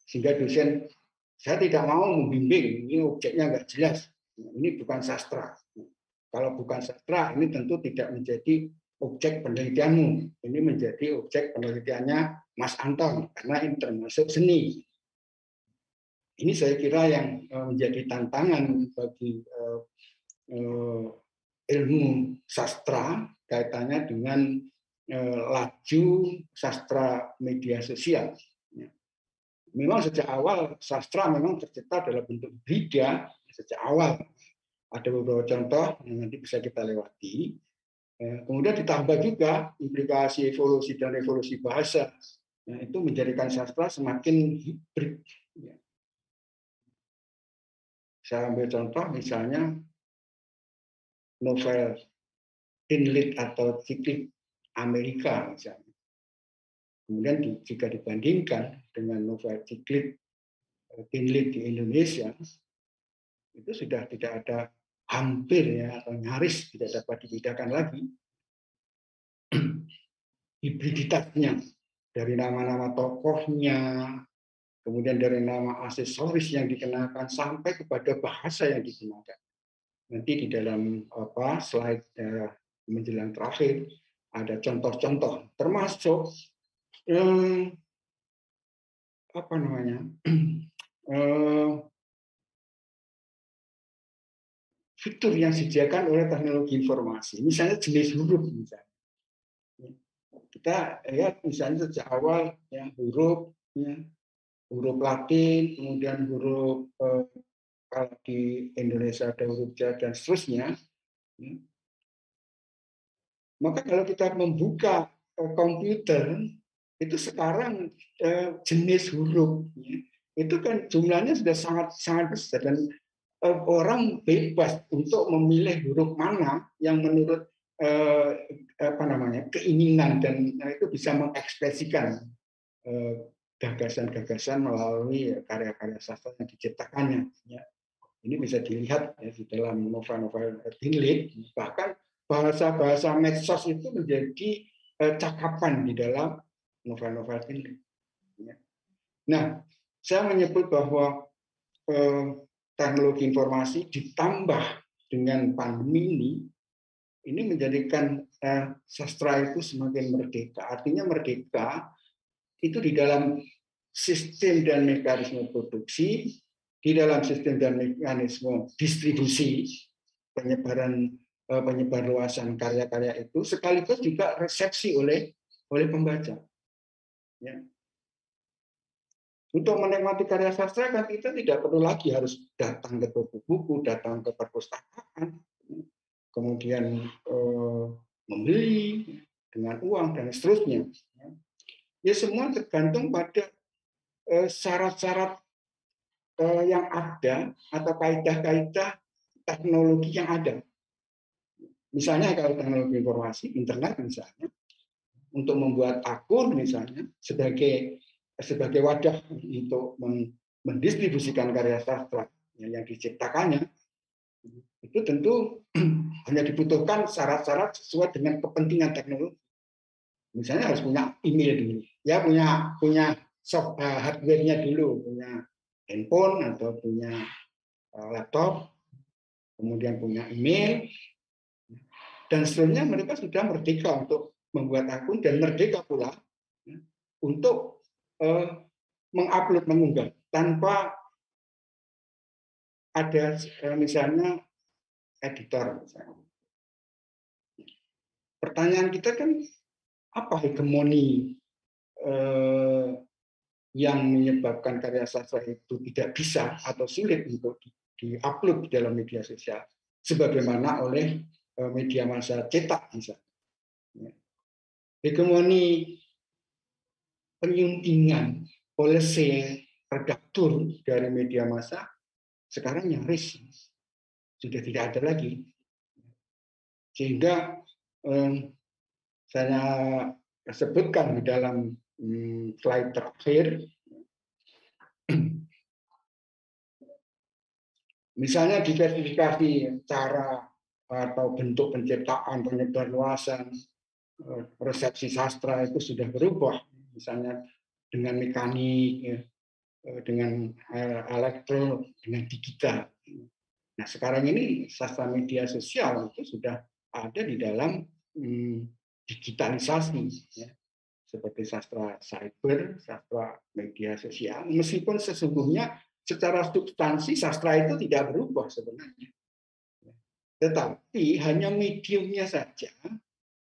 Sehingga dosen, saya tidak mau membimbing, ini objeknya nggak jelas, ini bukan sastra. Kalau bukan sastra, ini tentu tidak menjadi objek penelitianmu. Ini menjadi objek penelitiannya Mas Anton, karena ini termasuk seni. Ini saya kira yang menjadi tantangan bagi ilmu sastra kaitannya dengan laju sastra media sosial. Memang sejak awal sastra memang tercipta dalam bentuk hibrida sejak awal. Ada beberapa contoh yang nanti bisa kita lewati. Kemudian ditambah juga implikasi evolusi dan revolusi bahasa. Nah, itu menjadikan sastra semakin hibrid. Saya ambil contoh misalnya novel teen lit atau siklik Amerika misalnya. Kemudian jika dibandingkan dengan novel siklik teen lit di Indonesia, itu sudah tidak ada, hampir ya atau nyaris tidak dapat dibedakan lagi hibriditasnya dari nama-nama tokohnya, kemudian dari nama aksesoris yang dikenakan sampai kepada bahasa yang digunakan. Nanti di dalam slide menjelang terakhir ada contoh-contoh, termasuk fitur yang disediakan oleh teknologi informasi, misalnya jenis huruf misalnya. Kita lihat misalnya sejak awal ya huruf Latin, kemudian huruf kalau di Indonesia ada huruf Jawa dan seterusnya. Maka kalau kita membuka komputer itu sekarang jenis huruf itu kan jumlahnya sudah sangat besar dan orang bebas untuk memilih huruf mana yang menurut keinginan dan itu bisa mengekspresikan gagasan-gagasan melalui karya-karya sastra yang diciptakannya. Ini bisa dilihat ya, di dalam novel-novel teen lit, bahkan bahasa-bahasa medsos itu menjadi cakapan di dalam novel-novel teen lit. Nah, saya menyebut bahwa teknologi informasi ditambah dengan pandemi ini menjadikan sastra itu semakin merdeka. Artinya merdeka itu di dalam sistem dan mekanisme produksi, di dalam sistem dan mekanisme distribusi, penyebar luasan karya-karya itu, sekaligus juga resepsi oleh pembaca. Ya. Untuk menikmati karya sastra kan kita tidak perlu lagi harus datang ke toko buku, datang ke perpustakaan, kemudian membeli dengan uang dan seterusnya. Ya semua tergantung pada syarat-syarat yang ada atau kaidah-kaidah teknologi yang ada. Misalnya kalau teknologi informasi, internet misalnya, untuk membuat akun misalnya sebagai wadah untuk mendistribusikan karya sastra yang diciptakannya, itu tentu hanya dibutuhkan syarat-syarat sesuai dengan kepentingan teknologi. Misalnya harus punya email dulu, ya punya hardware-nya dulu, punya handphone atau punya laptop, kemudian punya email, dan sebenarnya mereka sudah merdeka untuk membuat akun dan merdeka pula untuk mengupload, mengunggah tanpa ada misalnya editor. Misalnya. Pertanyaan kita kan apa hegemoni yang menyebabkan karya sastra itu tidak bisa atau sulit untuk diupload di dalam media sosial sebagaimana oleh media massa cetak misalnya. Hegemoni penyuntingan polisi redaktur dari media massa sekarang nyaris sudah tidak ada lagi, sehingga saya sebutkan di dalam slide terakhir, misalnya diversifikasi cara atau bentuk penciptaan, penyebarluasan, resepsi sastra itu sudah berubah, misalnya dengan mekanik, dengan elektro, dengan digital. Nah sekarang ini sastra media sosial itu sudah ada di dalam digitalisasi, ya. Seperti sastra cyber, sastra media sosial, meskipun sesungguhnya secara substansi sastra itu tidak berubah sebenarnya, tetapi hanya mediumnya saja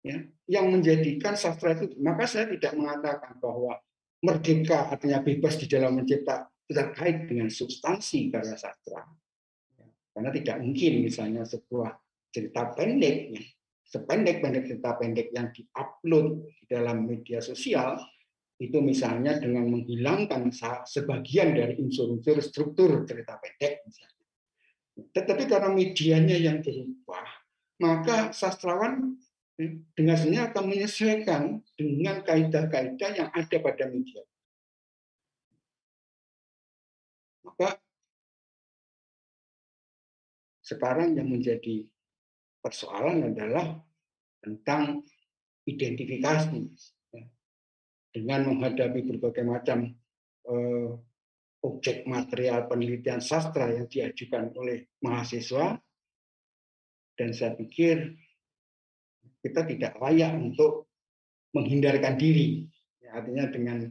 ya, yang menjadikan sastra itu. Maka saya tidak mengatakan bahwa merdeka artinya bebas di dalam mencipta terkait dengan substansi karya sastra. Karena tidak mungkin misalnya sebuah cerita pendek, sependek-pendek cerita pendek yang diupload di dalam media sosial, itu misalnya dengan menghilangkan sebagian dari unsur-unsur struktur cerita pendek misalnya. Tetapi karena medianya yang berubah, maka sastrawan dengan sendirinya akan menyesuaikan dengan kaidah-kaidah yang ada pada media. Maka sekarang yang menjadi persoalan adalah tentang identifikasi. Dengan menghadapi berbagai macam objek material penelitian sastra yang diajukan oleh mahasiswa, dan saya pikir kita tidak layak untuk menghindarkan diri. Artinya dengan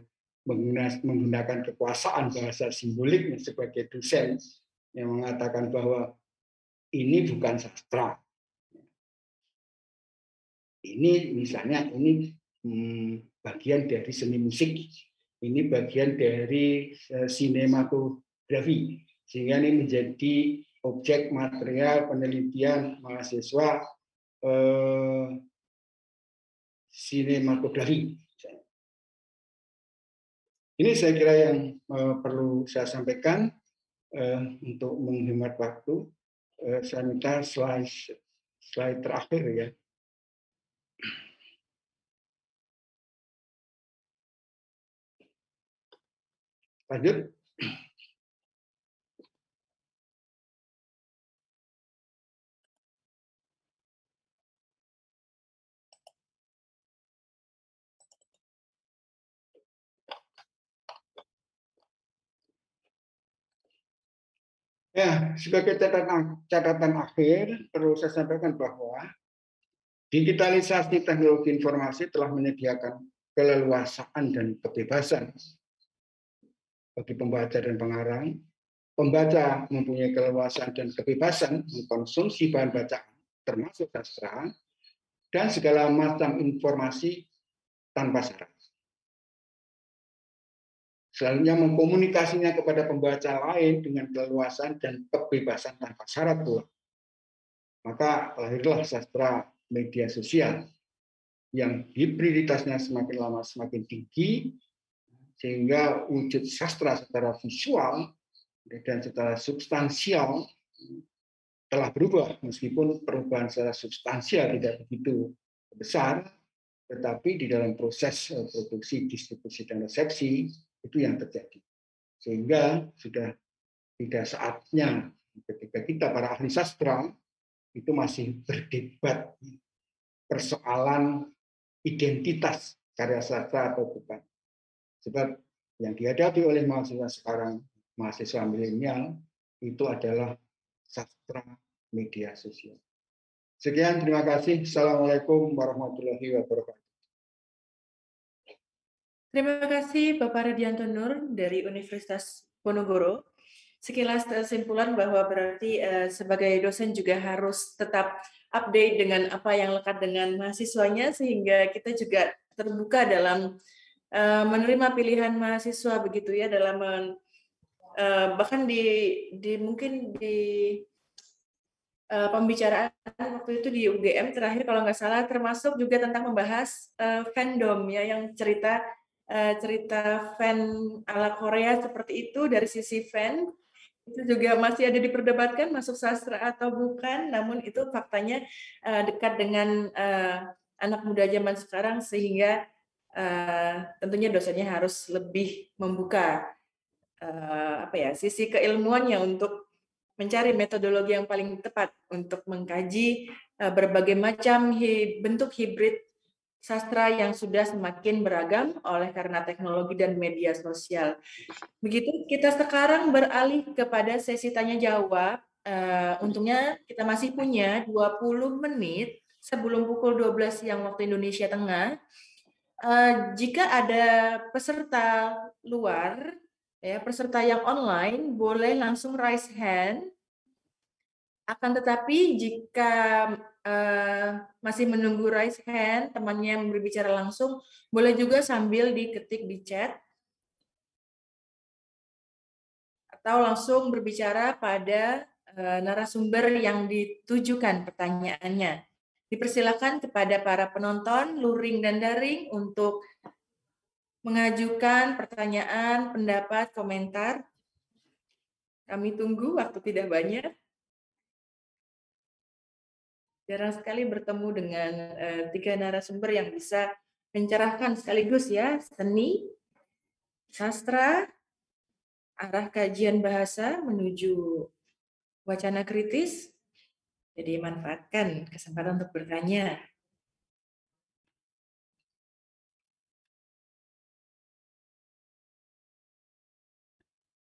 menggunakan kekuasaan bahasa simbolik sebagai dosen yang mengatakan bahwa ini bukan sastra. Ini misalnya ini bagian dari seni musik, ini bagian dari sinematografi, sehingga ini menjadi objek material penelitian mahasiswa sinematografi. Ini saya kira yang perlu saya sampaikan untuk menghemat waktu. Saya minta slide terakhir ya. Lanjut. Ya, sebagai catatan akhir, perlu saya sampaikan bahwa digitalisasi teknologi informasi telah menyediakan keleluasaan dan kebebasan bagi pembaca dan pengarang. Pembaca mempunyai keleluasaan dan kebebasan mengkonsumsi bahan bacaan, termasuk sastra, dan segala macam informasi tanpa syarat. Selanjutnya mengkomunikasinya kepada pembaca lain dengan keleluasaan dan kebebasan tanpa syarat pula. Maka lahirlah sastra media sosial yang hibriditasnya semakin lama semakin tinggi, sehingga wujud sastra secara visual dan secara substansial telah berubah, meskipun perubahan secara substansial tidak begitu besar, tetapi di dalam proses produksi, distribusi, dan resepsi itu yang terjadi. Sehingga sudah tidak saatnya ketika kita para ahli sastra itu masih berdebat persoalan identitas karya sastra atau bukan. Sebab yang dihadapi oleh mahasiswa sekarang, mahasiswa milenial, itu adalah sastra media sosial. Sekian, terima kasih. Assalamualaikum warahmatullahi wabarakatuh. Terima kasih Bapak Radianto Nur dari Universitas Ponorogo. Sekilas kesimpulan bahwa berarti sebagai dosen juga harus tetap update dengan apa yang lekat dengan mahasiswanya, sehingga kita juga terbuka dalam menerima pilihan mahasiswa begitu ya, dalam bahkan mungkin di pembicaraan waktu itu di UGM terakhir kalau nggak salah, termasuk juga tentang membahas fandom ya, yang cerita fan ala Korea seperti itu dari sisi fan itu juga masih ada diperdebatkan masuk sastra atau bukan, namun itu faktanya dekat dengan anak muda zaman sekarang, sehingga tentunya dosennya harus lebih membuka sisi keilmuannya untuk mencari metodologi yang paling tepat untuk mengkaji berbagai macam bentuk hibrid sastra yang sudah semakin beragam oleh karena teknologi dan media sosial. Begitu, kita sekarang beralih kepada sesi tanya jawab. Untungnya kita masih punya 20 menit sebelum pukul 12 siang waktu Indonesia Tengah. Jika ada peserta luar, ya, peserta yang online, boleh langsung raise hand. Akan tetapi jika masih menunggu raise hand, temannya yang berbicara langsung, boleh juga sambil diketik di chat. atau langsung berbicara pada narasumber yang ditujukan pertanyaannya. Dipersilakan kepada para penonton, luring dan daring untuk mengajukan pertanyaan, pendapat, komentar. Kami tunggu, waktu tidak banyak. Jarang sekali bertemu dengan 3 narasumber yang bisa mencerahkan sekaligus ya, seni, sastra, arah kajian bahasa menuju wacana kritis. Jadi manfaatkan kesempatan untuk bertanya.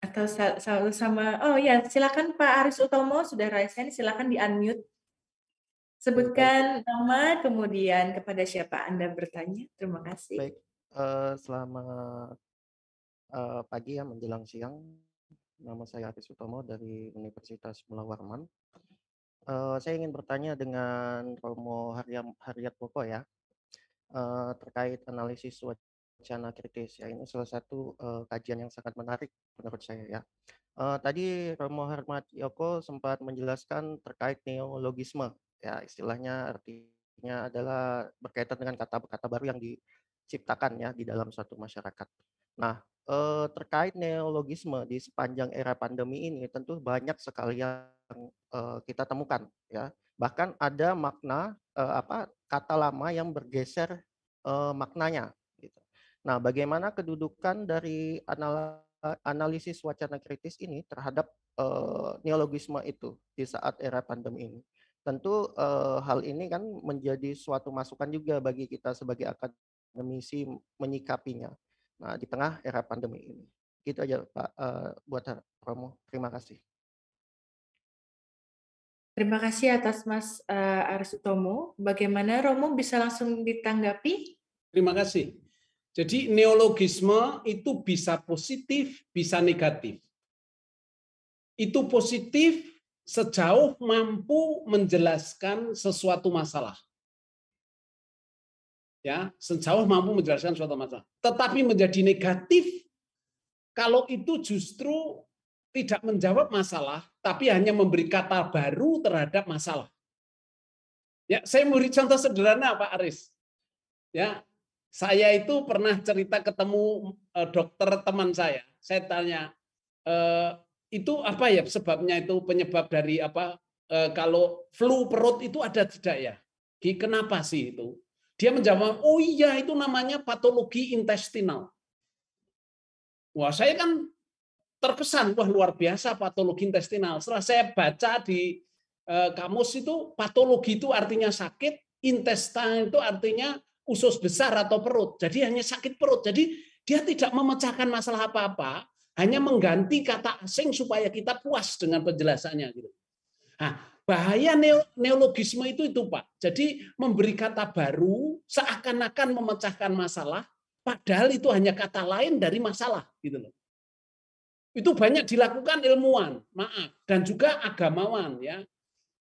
Atau sama, oh ya, silakan Pak Aris Utomo, sudah raise hand, silakan di-unmute. Sebutkan nama, kemudian kepada siapa Anda bertanya. Terima kasih. Baik, selamat pagi ya menjelang siang. Nama saya Aris Utomo dari Universitas Mula Warman. Saya ingin bertanya dengan Romo Haryatmoko ya, terkait analisis wacana kritis ya. Ini salah satu kajian yang sangat menarik menurut saya ya. Tadi Romo Haryatmoko sempat menjelaskan terkait neologisme ya, istilahnya artinya adalah berkaitan dengan kata-kata baru yang diciptakan ya di dalam suatu masyarakat. Nah, terkait neologisme di sepanjang era pandemi ini tentu banyak sekali yang kita temukan ya. Bahkan ada makna kata lama yang bergeser maknanya gitu. Nah, bagaimana kedudukan dari analisis wacana kritis ini terhadap neologisme itu di saat era pandemi ini? Tentu hal ini kan menjadi suatu masukan juga bagi kita sebagai akademisi menyikapinya. Nah, di tengah era pandemi ini. Gitu aja Pak, buat Romo. Terima kasih. Terima kasih atas Mas Aris Utomo. Bagaimana Romo, bisa langsung ditanggapi? Terima kasih. Jadi neologisme itu bisa positif, bisa negatif. Itu positif sejauh mampu menjelaskan sesuatu masalah. Ya, sejauh mampu menjelaskan suatu masalah. Tetapi menjadi negatif kalau itu justru tidak menjawab masalah, tapi hanya memberi kata baru terhadap masalah. Ya, saya memberi contoh sederhana Pak Aris. Ya, saya itu pernah cerita ketemu dokter teman saya. Saya tanya, itu apa ya sebabnya, itu penyebab dari apa? Kalau flu perut itu ada tidak ya? Kenapa sih itu? Dia menjawab, oh iya itu namanya patologi intestinal. Wah, saya kan terkesan, wah luar biasa patologi intestinal. Setelah saya baca di kamus itu, patologi itu artinya sakit, intestin itu artinya usus besar atau perut. Jadi hanya sakit perut. Jadi dia tidak memecahkan masalah apa-apa, hanya mengganti kata asing supaya kita puas dengan penjelasannya. Gitu. Nah, bahaya neologisme itu Pak. Jadi memberi kata baru seakan-akan memecahkan masalah, padahal itu hanya kata lain dari masalah. Gitu loh. Itu banyak dilakukan ilmuwan, dan juga agamawan ya.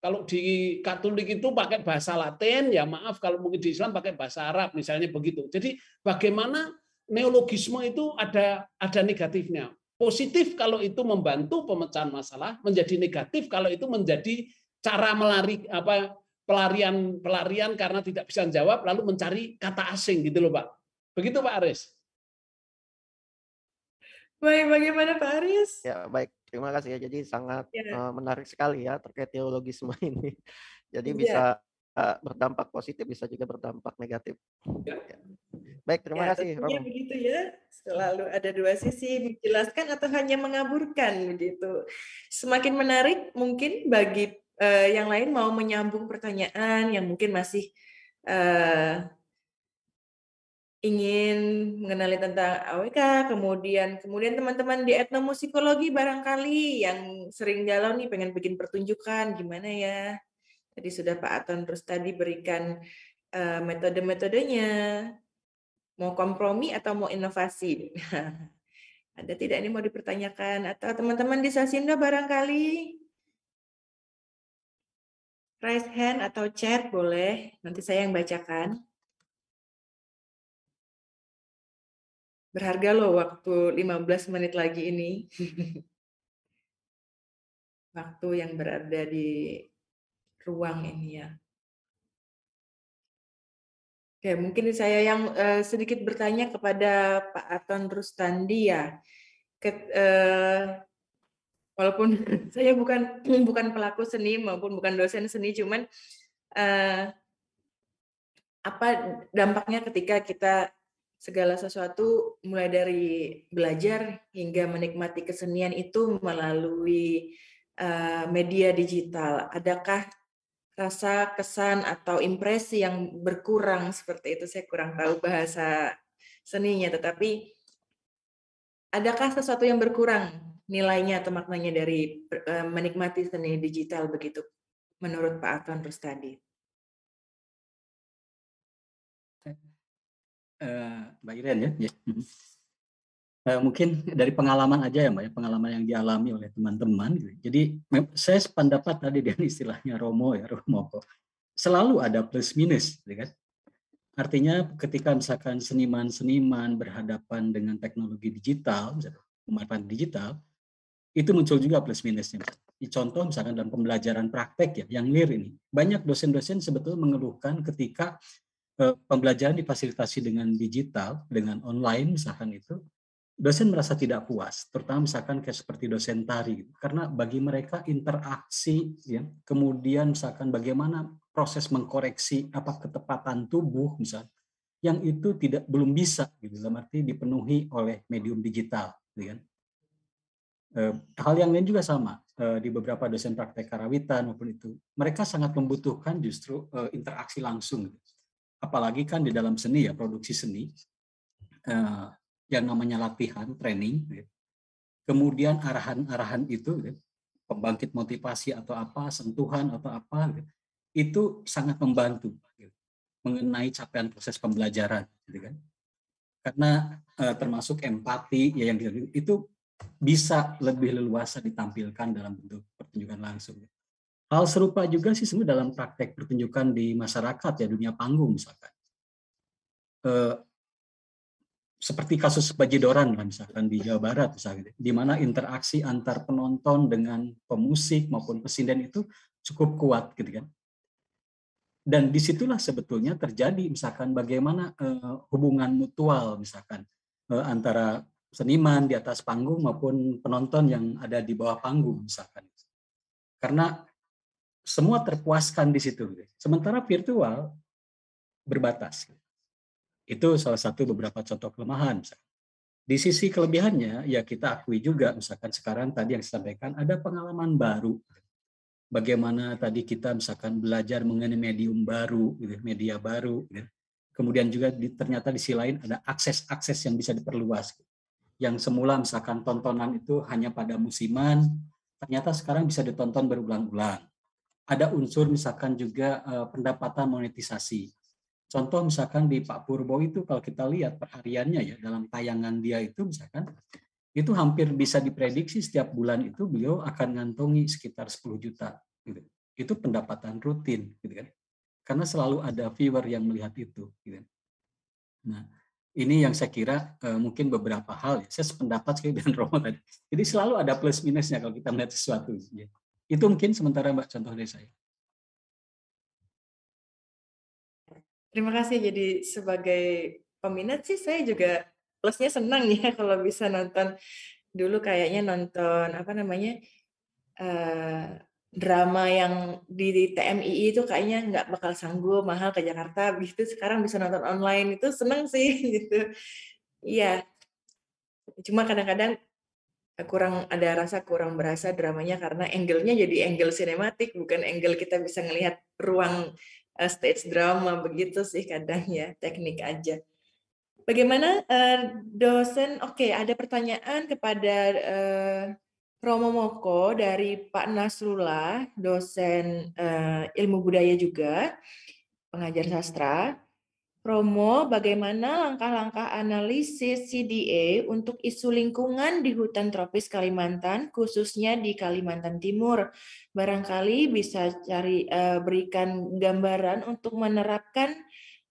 Kalau di Katolik itu pakai bahasa Latin, ya maaf kalau mungkin di Islam pakai bahasa Arab misalnya begitu. Jadi bagaimana neologisme itu ada negatifnya. Positif kalau itu membantu pemecahan masalah, menjadi negatif kalau itu menjadi cara pelarian karena tidak bisa menjawab lalu mencari kata asing gitu loh Pak. Begitu Pak Aris. Baik, bagaimana Pak Aris? Ya, baik. Terima kasih ya. Jadi sangat menarik sekali ya terkait neologisme ini. Jadi bisa berdampak positif, bisa juga berdampak negatif. Ya. Baik, terima kasih. Tentunya begitu ya. Selalu ada dua sisi, menjelaskan atau hanya mengaburkan begitu. Semakin menarik mungkin bagi yang lain mau menyambung pertanyaan yang mungkin masih ingin mengenali tentang AWK, kemudian teman-teman di etnomusikologi barangkali yang sering galau nih pengen bikin pertunjukan, gimana ya? Tadi sudah Pak Aton terus tadi berikan metode-metodenya, mau kompromi atau mau inovasi. Ada tidak ini mau dipertanyakan? Atau teman-teman di Sasindo barangkali raise hand atau chat boleh, nanti saya yang bacakan. Berharga loh waktu 15 menit lagi ini. waktu yang berada di ruang ini ya. Oke, mungkin saya yang sedikit bertanya kepada Pak Aton Rustandi ya. Walaupun saya bukan pelaku seni maupun bukan dosen seni, cuman apa dampaknya ketika kita segala sesuatu mulai dari belajar hingga menikmati kesenian itu melalui media digital. Adakah rasa, kesan, atau impresi yang berkurang seperti itu? Saya kurang tahu bahasa seninya, tetapi adakah sesuatu yang berkurang nilainya atau maknanya dari menikmati seni digital begitu menurut Pak Aton Rustadi? Mbak Iren ya. Mungkin dari pengalaman aja ya Mbak, ya, pengalaman yang dialami oleh teman-teman. Gitu. Jadi saya sependapat tadi dengan istilahnya Romo ya, Romoko. Selalu ada plus minus, gitu kan? Artinya ketika misalkan seniman-seniman berhadapan dengan teknologi digital, pemanfaatan digital, itu muncul juga plus minusnya. Contoh misalkan dalam pembelajaran praktek ya, yang NIR ini, banyak dosen-dosen sebetulnya mengeluhkan ketika pembelajaran difasilitasi dengan digital, dengan online misalkan itu, dosen merasa tidak puas, terutama misalkan kayak seperti dosen tari, karena bagi mereka interaksi, ya, kemudian misalkan bagaimana proses mengkoreksi apa ketepatan tubuh, misalnya, yang itu belum bisa, gitu, dalam arti dipenuhi oleh medium digital, gitu kan. Hal yang lain juga sama di beberapa dosen praktek karawitan maupun itu, mereka sangat membutuhkan justru interaksi langsung, gitu. Apalagi kan di dalam seni ya, produksi seni. Yang namanya latihan, training, kemudian arahan-arahan itu, pembangkit motivasi atau apa, sentuhan atau apa, itu sangat membantu mengenai capaian proses pembelajaran, gitu kan? Karena termasuk empati ya, yang itu bisa lebih leluasa ditampilkan dalam bentuk pertunjukan langsung. Hal serupa juga sih sebenarnya dalam praktek pertunjukan di masyarakat ya, dunia panggung misalkan. Seperti kasus Bajidoran lah misalkan di Jawa Barat misalnya, di mana interaksi antar penonton dengan pemusik maupun pesinden itu cukup kuat gitu kan. Dan disitulah sebetulnya terjadi misalkan bagaimana hubungan mutual misalkan antara seniman di atas panggung maupun penonton yang ada di bawah panggung misalkan. Karena semua terpuaskan di situ. Sementara virtual berbatas. Itu salah satu beberapa contoh kelemahan misalkan. Di sisi kelebihannya, ya kita akui juga, misalkan sekarang tadi yang disampaikan, ada pengalaman baru. Bagaimana tadi kita misalkan belajar mengenai medium baru, media baru. Kemudian juga ternyata di sisi lain ada akses-akses yang bisa diperluas. Yang semula misalkan tontonan itu hanya pada musiman, ternyata sekarang bisa ditonton berulang-ulang. Ada unsur misalkan juga pendapatan monetisasi. Contoh misalkan di Pak Purbo itu kalau kita lihat perhariannya ya dalam tayangan dia itu misalkan itu hampir bisa diprediksi setiap bulan itu beliau akan ngantongi sekitar 10 juta gitu. Itu pendapatan rutin gitu kan. Karena selalu ada viewer yang melihat itu gitu. Nah, ini yang saya kira mungkin beberapa hal ya. Saya sependapat sekali dengan Romo tadi. Jadi selalu ada plus minusnya kalau kita melihat sesuatu. Ya. Itu mungkin sementara Mbak contoh dari saya. Terima kasih. Jadi sebagai peminat sih saya juga plusnya senang ya kalau bisa nonton. Dulu kayaknya nonton apa namanya drama yang di TMII itu kayaknya nggak bakal sanggup, mahal ke Jakarta. Begitu sekarang bisa nonton online itu senang sih gitu. Iya. Cuma kadang-kadang kurang berasa dramanya karena angle-nya jadi angle sinematik, bukan angle kita bisa ngelihat ruang stage drama, begitu sih kadang ya, teknik aja. Bagaimana dosen? Oke, ada pertanyaan kepada Romo Moko dari Pak Nasrullah, dosen ilmu budaya juga, pengajar sastra. Romo, bagaimana langkah-langkah analisis CDA untuk isu lingkungan di hutan tropis Kalimantan, khususnya di Kalimantan Timur? Barangkali bisa berikan gambaran untuk menerapkan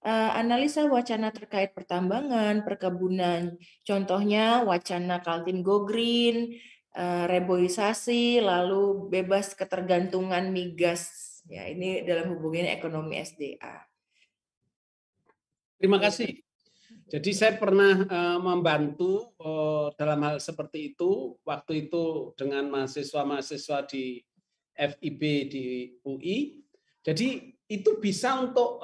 analisa wacana terkait pertambangan, perkebunan. Contohnya wacana Kaltim Go Green, reboisasi, lalu bebas ketergantungan migas. Ya, ini dalam hubungan ekonomi SDA. Terima kasih. Jadi saya pernah membantu dalam hal seperti itu waktu itu dengan mahasiswa-mahasiswa di FIB di UI. Jadi itu bisa untuk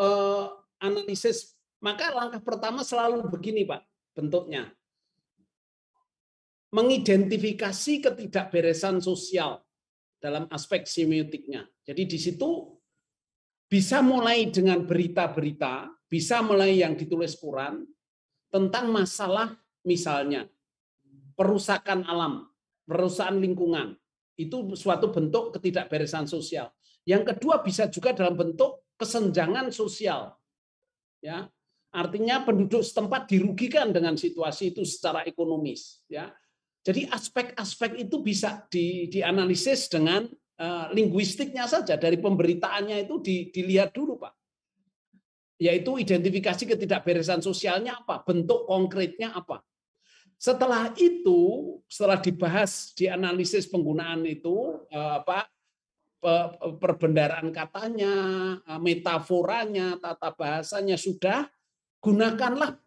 analisis. Maka langkah pertama selalu begini, Pak, bentuknya. Mengidentifikasi ketidakberesan sosial dalam aspek semiotiknya. Jadi di situ bisa mulai dengan berita-berita, bisa mulai yang ditulis koran tentang masalah misalnya perusakan alam, perusakan lingkungan. Itu suatu bentuk ketidakberesan sosial. Yang kedua bisa juga dalam bentuk kesenjangan sosial. Ya. Artinya penduduk setempat dirugikan dengan situasi itu secara ekonomis, ya. Jadi aspek-aspek itu bisa dianalisis dengan linguistiknya saja, dari pemberitaannya itu dilihat dulu, Pak. Yaitu identifikasi ketidakberesan sosialnya apa, bentuk konkretnya apa. Setelah itu, setelah dibahas, dianalisis penggunaan itu, perbendaharaan katanya, metaforanya, tata bahasanya sudah, gunakanlah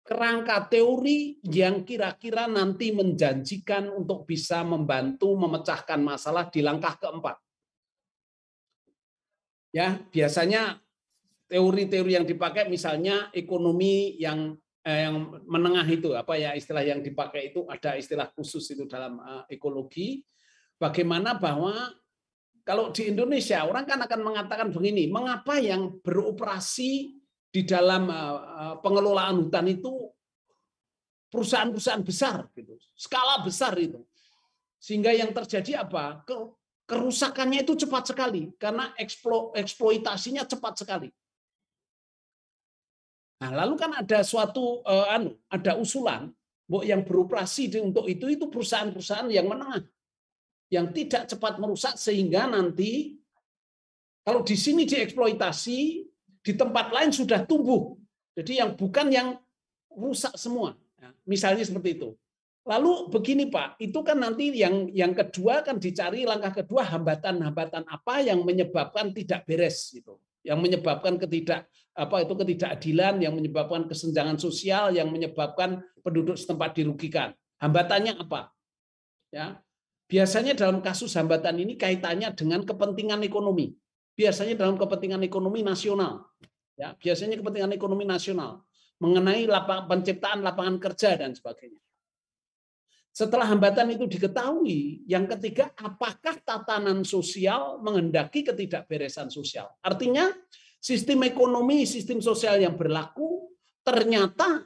kerangka teori yang kira-kira nanti menjanjikan untuk bisa membantu memecahkan masalah di langkah keempat. Ya, biasanya teori-teori yang dipakai misalnya ekonomi yang menengah itu, apa ya istilah yang dipakai itu, ada istilah khusus itu dalam ekologi. Bagaimana bahwa kalau di Indonesia orang kan akan mengatakan begini, mengapa yang beroperasi di dalam pengelolaan hutan itu perusahaan-perusahaan besar, gitu, skala besar itu, sehingga yang terjadi apa? Kerusakannya itu cepat sekali karena eksploitasinya cepat sekali. Nah, lalu kan ada suatu ada usulan bahwa yang beroperasi untuk itu perusahaan-perusahaan yang menengah, yang tidak cepat merusak sehingga nanti kalau di sini dieksploitasi, di tempat lain sudah tumbuh. Jadi yang bukan yang rusak semua. Nah, misalnya seperti itu. Lalu begini, Pak, itu kan nanti yang kedua kan dicari langkah kedua hambatan-hambatan apa yang menyebabkan tidak beres gitu. Yang menyebabkan ketidakadilan, yang menyebabkan kesenjangan sosial, yang menyebabkan penduduk setempat dirugikan. Hambatannya apa? Ya. Biasanya dalam kasus hambatan ini kaitannya dengan kepentingan ekonomi. Biasanya dalam kepentingan ekonomi nasional. Ya, biasanya kepentingan ekonomi nasional mengenai penciptaan lapangan kerja dan sebagainya. Setelah hambatan itu diketahui, yang ketiga, apakah tatanan sosial menghendaki ketidakberesan sosial? Artinya, sistem ekonomi, sistem sosial yang berlaku ternyata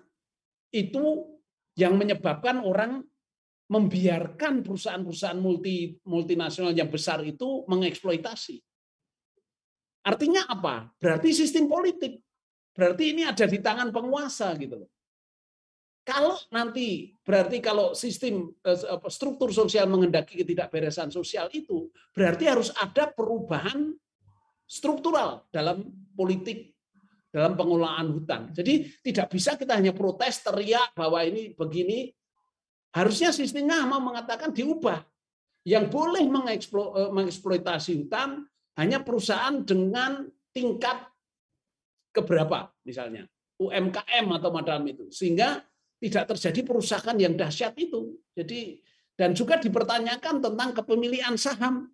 itu yang menyebabkan orang membiarkan perusahaan-perusahaan multinasional yang besar itu mengeksploitasi. Artinya apa? Berarti sistem politik. Berarti ini ada di tangan penguasa gitu loh. Kalau nanti berarti kalau sistem struktur sosial menghendaki ketidakberesan sosial itu berarti harus ada perubahan struktural dalam politik, dalam pengelolaan hutan. Jadi tidak bisa kita hanya protes, teriak bahwa ini begini. Harusnya sistemnya mau mengatakan diubah. Yang boleh mengeksploitasi hutan hanya perusahaan dengan tingkat keberapa, misalnya UMKM atau macam itu, sehingga tidak terjadi perusakan yang dahsyat itu. Jadi dan juga dipertanyakan tentang kepemilikan saham.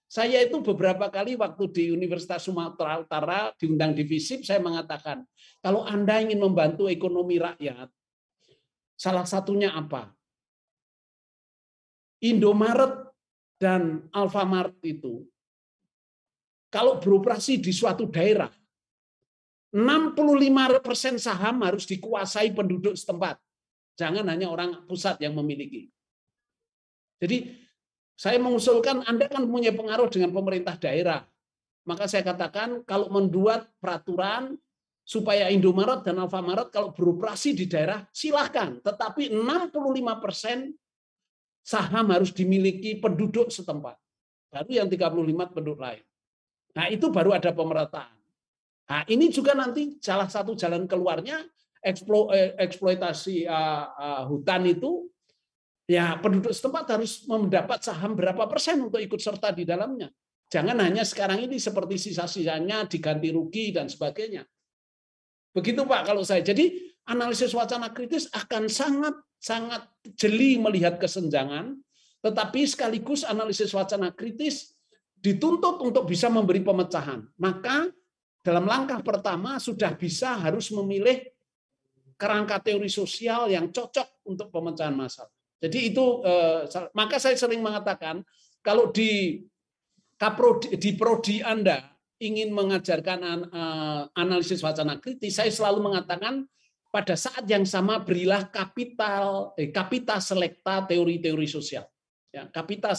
Saya itu beberapa kali waktu di Universitas Sumatera Utara diundang di FISIP, saya mengatakan kalau Anda ingin membantu ekonomi rakyat, salah satunya apa? Indomaret dan Alfamart itu kalau beroperasi di suatu daerah, 65% saham harus dikuasai penduduk setempat. Jangan hanya orang pusat yang memiliki. Jadi saya mengusulkan Anda kan punya pengaruh dengan pemerintah daerah. Maka saya katakan kalau membuat peraturan supaya Indomaret dan Alfamart kalau beroperasi di daerah silahkan. Tetapi 65% saham harus dimiliki penduduk setempat. Baru yang 35 penduduk lain. Nah, itu baru ada pemerataan. Nah, ini juga nanti salah satu jalan keluarnya eksploitasi hutan itu ya penduduk setempat harus mendapat saham berapa persen untuk ikut serta di dalamnya. Jangan hanya sekarang ini seperti sisa-sisanya diganti rugi dan sebagainya. Begitu Pak kalau saya. Jadi analisis wacana kritis akan sangat jeli melihat kesenjangan, tetapi sekaligus analisis wacana kritis dituntut untuk bisa memberi pemecahan. Maka dalam langkah pertama sudah bisa harus memilih kerangka teori sosial yang cocok untuk pemecahan masalah. Jadi itu maka saya sering mengatakan kalau di prodi Anda ingin mengajarkan analisis wacana kritis, saya selalu mengatakan pada saat yang sama berilah kapita selecta teori-teori sosial. Ya, kapita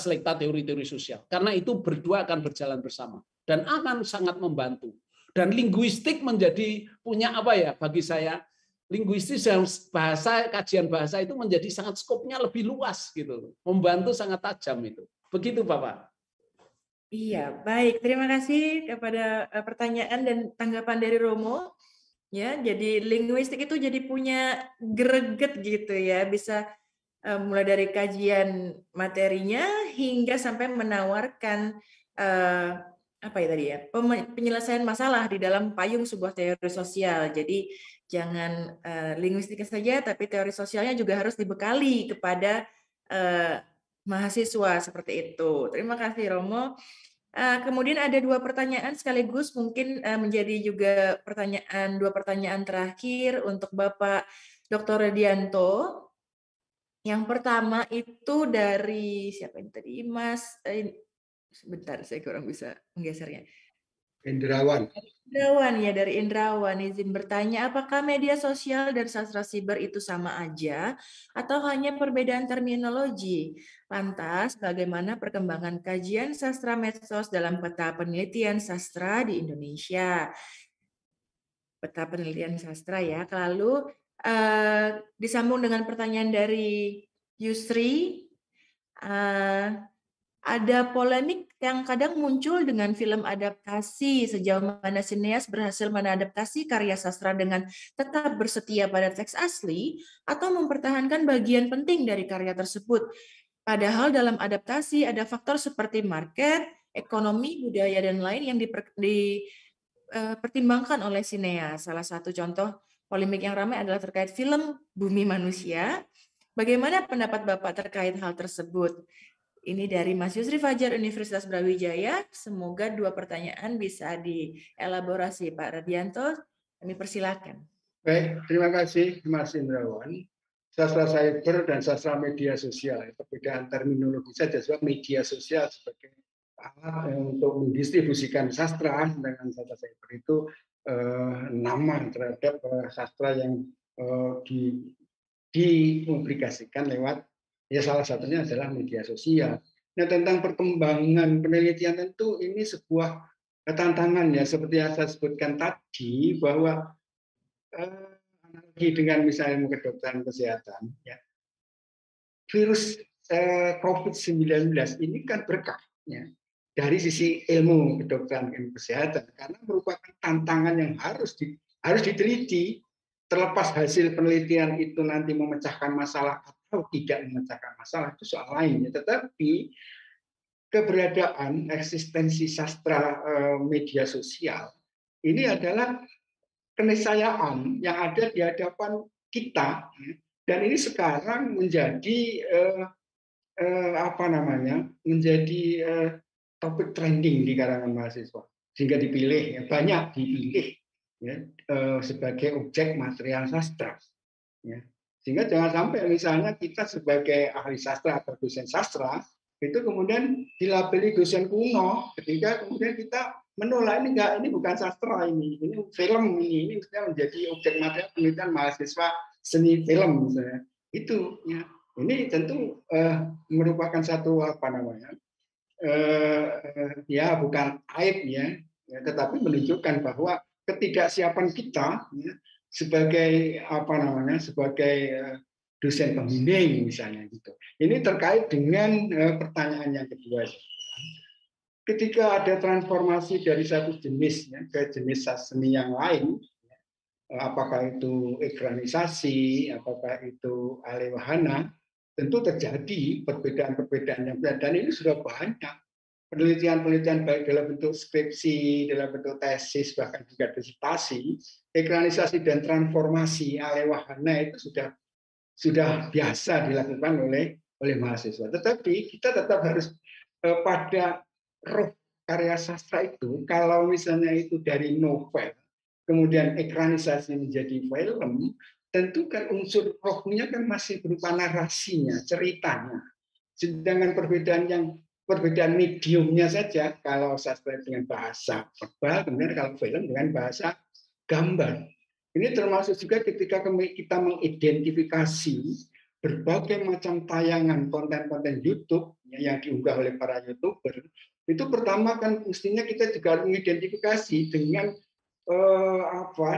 selecta teori-teori sosial. Karena itu berdua akan berjalan bersama dan akan sangat membantu. Dan linguistik menjadi punya apa ya bagi saya? Linguistik dan bahasa, kajian bahasa itu menjadi sangat skopnya lebih luas gitu. Membantu sangat tajam itu. Begitu Bapak. Iya, baik. Terima kasih kepada pertanyaan dan tanggapan dari Romo. Ya, jadi linguistik itu jadi punya greget gitu ya, bisa mulai dari kajian materinya hingga sampai menawarkan apa ya tadi ya, penyelesaian masalah di dalam payung sebuah teori sosial. Jadi jangan linguistik saja, tapi teori sosialnya juga harus dibekali kepada mahasiswa seperti itu. Terima kasih Romo. Kemudian ada 2 pertanyaan sekaligus mungkin menjadi juga dua pertanyaan terakhir untuk Bapak Dr. Redianto. Yang pertama itu dari siapa ini tadi? Mas, sebentar saya kurang bisa menggesernya. Indrawan. Indrawan ya, dari Indrawan izin bertanya, apakah media sosial dan sastra siber itu sama aja atau hanya perbedaan terminologi? Lantas, bagaimana perkembangan kajian sastra medsos dalam peta penelitian sastra di Indonesia? Peta penelitian sastra ya. Lalu disambung dengan pertanyaan dari Yusri, ada polemik yang kadang muncul dengan film adaptasi, sejauh mana sineas berhasil mengadaptasi karya sastra dengan tetap bersetia pada teks asli atau mempertahankan bagian penting dari karya tersebut. Padahal dalam adaptasi ada faktor seperti market, ekonomi, budaya, dan lain yang dipertimbangkan oleh sineas. Salah satu contoh polemik yang ramai adalah terkait film Bumi Manusia. Bagaimana pendapat Bapak terkait hal tersebut? Ini dari Mas Yusri Fajar, Universitas Brawijaya. Semoga 2 pertanyaan bisa dielaborasi Pak Redianto. Kami persilakan. Baik, terima kasih Mas Indrawan. Sastra cyber dan sastra media sosial, perbedaan terminologi saja, sebab media sosial sebagai alat untuk mendistribusikan sastra, dengan sastra cyber itu nama terhadap sastra yang dipublikasikan lewat, ya salah satunya adalah media sosial. Nah, tentang perkembangan penelitian tentu ini sebuah tantangan ya, seperti yang saya sebutkan tadi, bahwa analogi dengan misalnya kedokteran kesehatan, ya, virus COVID-19 ini kan berkah ya, dari sisi ilmu kedokteran dan kesehatan, karena merupakan tantangan yang harus diteliti. Terlepas hasil penelitian itu nanti memecahkan masalah atau tidak memecahkan masalah, itu soal lain. Tetapi keberadaan eksistensi sastra media sosial ini adalah keniscayaan yang ada di hadapan kita, dan ini sekarang menjadi menjadi topik trending di kalangan mahasiswa, sehingga dipilih, banyak dipilih ya, sebagai objek material sastra. Ya. Sehingga jangan sampai misalnya kita sebagai ahli sastra atau dosen sastra itu kemudian dilabeli dosen kuno, ketika kemudian kita menolak, ini bukan sastra, ini film, ini misalnya menjadi objek material penelitian mahasiswa seni film misalnya. Itu ya, ini tentu merupakan satu ya bukan aib ya, tetapi menunjukkan bahwa ketidaksiapan kita ya, sebagai sebagai dosen pembimbing misalnya gitu. Ini terkait dengan pertanyaan yang kedua. Ketika ada transformasi dari satu jenis ya, ke jenis seni yang lain, apakah itu ekranisasi, apakah itu alih wahana, tentu terjadi perbedaan-perbedaan yang dan ini sudah banyak penelitian-penelitian baik dalam bentuk skripsi, dalam bentuk tesis, bahkan juga disertasi, ekranisasi dan transformasi alih wahana itu sudah biasa dilakukan oleh mahasiswa. Tetapi kita tetap harus pada roh karya sastra itu, kalau misalnya itu dari novel, kemudian ekranisasi menjadi film, tentu kan unsur rohnya kan masih berupa narasinya, ceritanya. Sedangkan perbedaan mediumnya saja, kalau sastra dengan bahasa verbal, kemudian kalau film dengan bahasa gambar. Ini termasuk juga ketika kita mengidentifikasi berbagai macam tayangan konten-konten YouTube yang diunggah oleh para YouTuber. Itu pertama kan mestinya kita juga mengidentifikasi dengan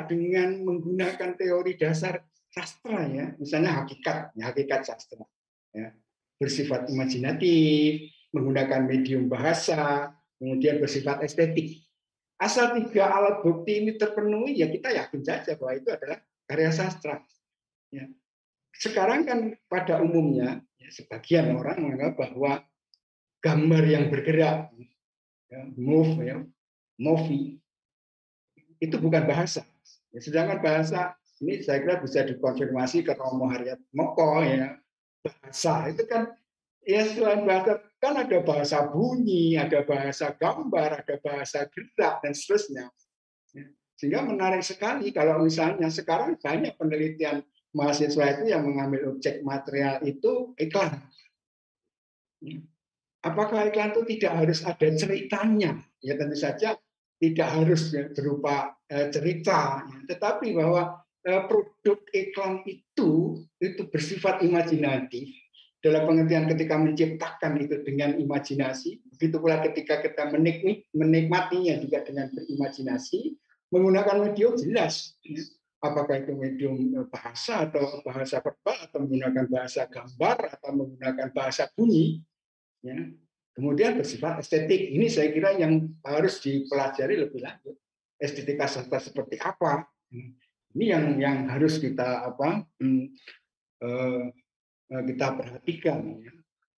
dengan menggunakan teori dasar sastra ya, misalnya hakikat sastra ya, bersifat imajinatif, menggunakan medium bahasa, kemudian bersifat estetik. Asal 3 alat bukti ini terpenuhi, ya kita yakin saja bahwa itu adalah karya sastra. Ya. Sekarang kan pada umumnya, ya, sebagian orang menganggap bahwa gambar yang bergerak, ya, movie, itu bukan bahasa. Ya, sedangkan bahasa, ini saya kira bisa dikonfirmasi ke Romo Haryatmoko, ya, bahasa itu kan, ya selain bahasa, kan ada bahasa bunyi, ada bahasa gambar, ada bahasa gerak, dan seterusnya. Sehingga menarik sekali kalau misalnya sekarang banyak penelitian mahasiswa itu yang mengambil objek material itu iklan. Apakah iklan itu tidak harus ada ceritanya? Ya tentu saja tidak harus berupa cerita, tetapi bahwa produk iklan itu bersifat imajinatif. Dalam pengertian ketika menciptakan itu dengan imajinasi, begitu pula ketika kita menikmatinya juga dengan berimajinasi, menggunakan medium jelas. Apakah itu medium bahasa atau bahasa verbal, atau menggunakan bahasa gambar, atau menggunakan bahasa bunyi. Ya. Kemudian bersifat estetik. Ini saya kira yang harus dipelajari lebih lanjut. Estetika sastra seperti apa? Ini yang harus kita kita perhatikan.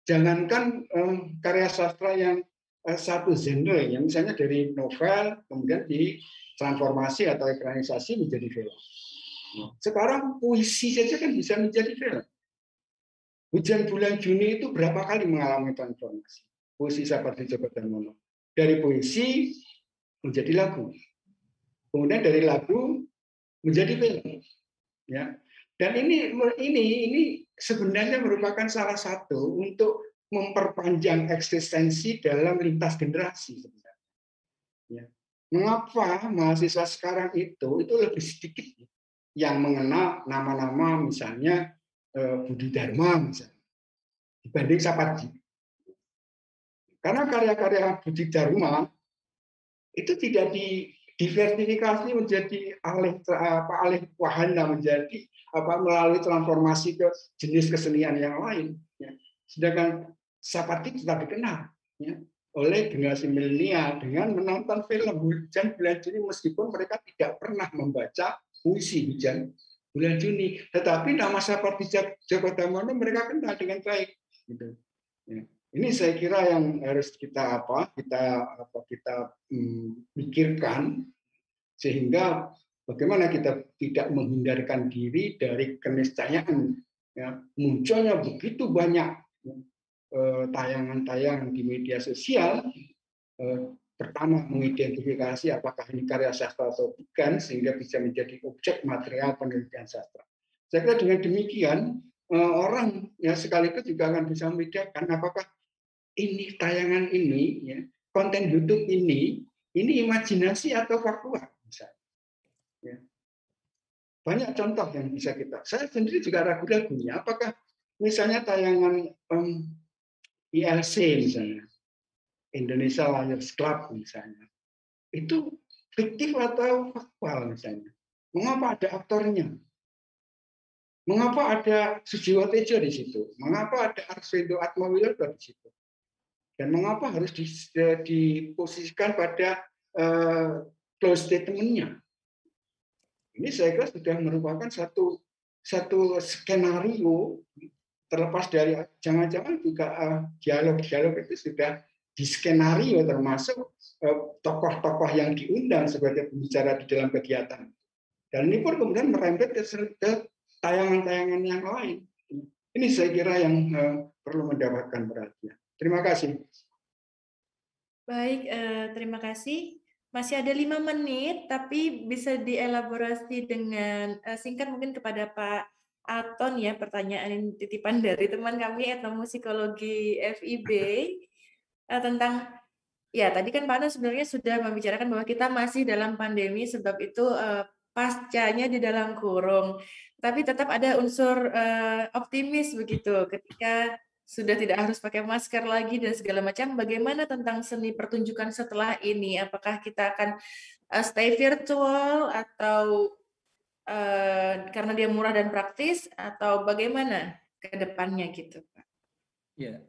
Jangankan karya sastra yang satu genre, yang misalnya dari novel kemudian ditransformasi atau ekranisasi menjadi film. Sekarang puisi saja kan bisa menjadi film. Hujan Bulan Juni itu berapa kali mengalami transformasi? Puisi Sapardi Djoko Damono. Dari puisi menjadi lagu. Kemudian dari lagu menjadi film. Ya. Dan ini sebenarnya merupakan salah satu untuk memperpanjang eksistensi dalam lintas generasi sebenarnya. Ya. Mengapa mahasiswa sekarang itu lebih sedikit yang mengenal nama-nama misalnya Budi Dharma misalnya dibanding Sapardi. Karena karya-karya Budi Dharma itu tidak diversifikasi menjadi alih wahana, menjadi melalui transformasi ke jenis kesenian yang lain. Ya. Sedangkan Sapardi tetap dikenal ya, oleh generasi milenial dengan menonton film Hujan Bulan Juni, meskipun mereka tidak pernah membaca puisi Hujan Bulan Juni, tetapi nama Sapardi Djoko Damono mereka kenal dengan baik. Gitu. Ya. Ini saya kira yang harus kita pikirkan, sehingga bagaimana kita tidak menghindarkan diri dari keniscayaan. Ya, munculnya begitu banyak tayangan-tayangan di media sosial. Pertama, mengidentifikasi apakah ini karya sastra atau bukan, sehingga bisa menjadi objek material penelitian sastra. Saya kira dengan demikian orang ya sekaligus juga akan bisa membedakan apakah ini tayangan ini, ya, konten YouTube ini imajinasi atau faktual. Ya. Banyak contoh yang bisa saya sendiri juga ragu-ragu ya, apakah misalnya tayangan ILC misalnya, Indonesia Liars Club misalnya, itu fiktif atau faktual misalnya. Mengapa ada aktornya? Mengapa ada Sujiwo Tejo di situ? Mengapa ada Arswendo Atmawiloto di situ? Dan mengapa harus diposisikan pada close statement-nya? Ini saya kira sudah merupakan satu skenario, terlepas dari jangan-jangan juga dialog-dialog itu sudah diskenario, termasuk tokoh-tokoh yang diundang sebagai pembicara di dalam kegiatan. Dan ini pun kemudian merembet ke tayangan-tayangan yang lain. Ini saya kira yang perlu mendapatkan perhatian. Terima kasih. Baik, terima kasih. Masih ada 5 menit, tapi bisa dielaborasi dengan singkat mungkin kepada Pak Aton ya, pertanyaan titipan dari teman kami etnomusikologi FIB tentang, ya tadi kan Pak Aton sebenarnya sudah membicarakan bahwa kita masih dalam pandemi, sebab itu pascanya di dalam kurung. Tapi tetap ada unsur optimis begitu ketika sudah tidak harus pakai masker lagi dan segala macam. Bagaimana tentang seni pertunjukan setelah ini? Apakah kita akan stay virtual atau karena dia murah dan praktis, atau bagaimana ke depannya gitu, Pak? Ya,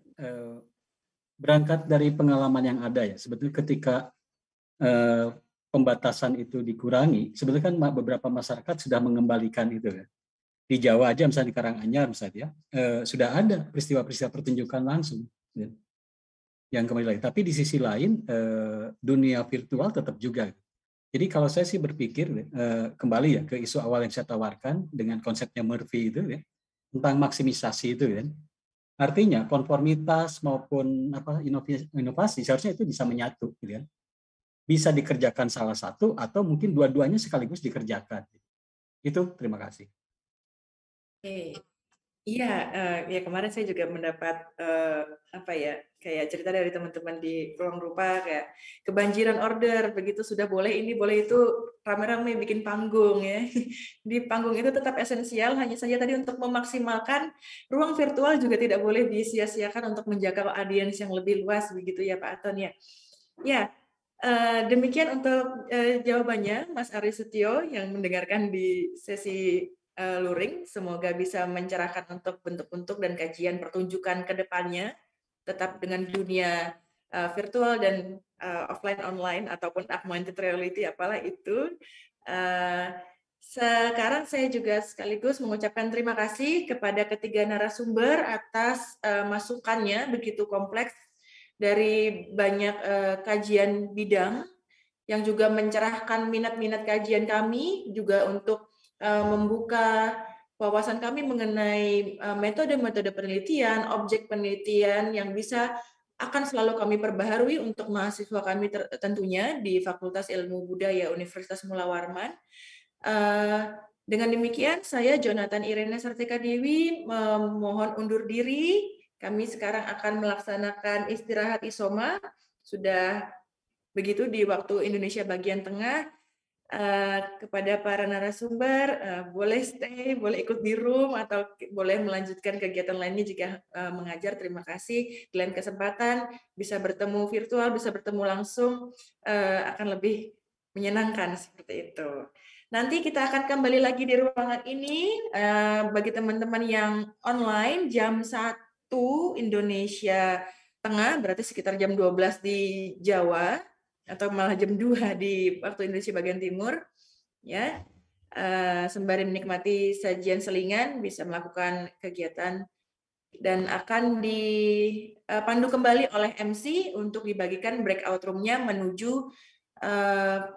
berangkat dari pengalaman yang ada ya, sebetulnya ketika pembatasan itu dikurangi, sebetulnya kan beberapa masyarakat sudah mengembalikan itu ya. Di Jawa aja misalnya di Karanganyar misalnya sudah ada peristiwa-peristiwa pertunjukan langsung ya, yang kembali lagi. Tapi di sisi lain dunia virtual tetap juga. Jadi kalau saya sih berpikir kembali ya ke isu awal yang saya tawarkan dengan konsepnya Murphy itu ya, tentang maksimisasi itu ya. Artinya konformitas maupun inovasi seharusnya itu bisa menyatu gitu ya. Bisa dikerjakan salah satu atau mungkin dua-duanya sekaligus dikerjakan. Itu terima kasih. Iya, ya kemarin saya juga mendapat kayak cerita dari teman-teman di ruang rupa, kayak kebanjiran order, begitu sudah boleh ini boleh itu, rame-rame bikin panggung ya. Di panggung itu tetap esensial, hanya saja tadi untuk memaksimalkan ruang virtual juga tidak boleh disia-siakan untuk menjaga audiens yang lebih luas, begitu ya Pak Aton ya. Ya, demikian untuk jawabannya Mas Ari Setio yang mendengarkan di sesi luring. Semoga bisa mencerahkan untuk bentuk-bentuk dan kajian pertunjukan ke depannya, tetap dengan dunia virtual dan offline online ataupun augmented reality apalah itu. Sekarang saya juga sekaligus mengucapkan terima kasih kepada ketiga narasumber atas masukannya begitu kompleks dari banyak kajian bidang yang juga mencerahkan minat-minat kajian kami, juga untuk membuka wawasan kami mengenai metode-metode penelitian, objek penelitian yang bisa akan selalu kami perbaharui untuk mahasiswa kami tentunya di Fakultas Ilmu Budaya Universitas Mula Warman. Dengan demikian, saya Jonathan Irene Sartika Dewi memohon undur diri. Kami sekarang akan melaksanakan istirahat isoma. Sudah begitu di waktu Indonesia bagian tengah. Kepada para narasumber, boleh stay, boleh ikut di room, atau boleh melanjutkan kegiatan lainnya jika mengajar. Terima kasih. Di lain kesempatan bisa bertemu virtual, bisa bertemu langsung, akan lebih menyenangkan seperti itu. Nanti kita akan kembali lagi di ruangan ini bagi teman-teman yang online jam 1 Indonesia Tengah, berarti sekitar jam 12 di Jawa, atau malah jam 2 di waktu Indonesia bagian timur, ya. Sembari menikmati sajian selingan, bisa melakukan kegiatan dan akan dipandu kembali oleh MC untuk dibagikan breakout room-nya menuju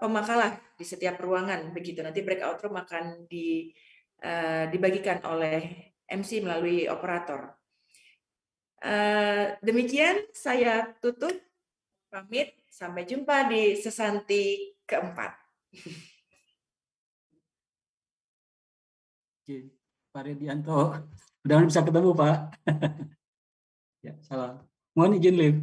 pemakalah di setiap ruangan. Begitu, nanti breakout room akan dibagikan oleh MC melalui operator. Demikian saya tutup, pamit. Sampai jumpa di sesanti keempat. Pak Redianto, mudah-mudahan bisa ketemu Pak. Ya, salam. Mohon izin live.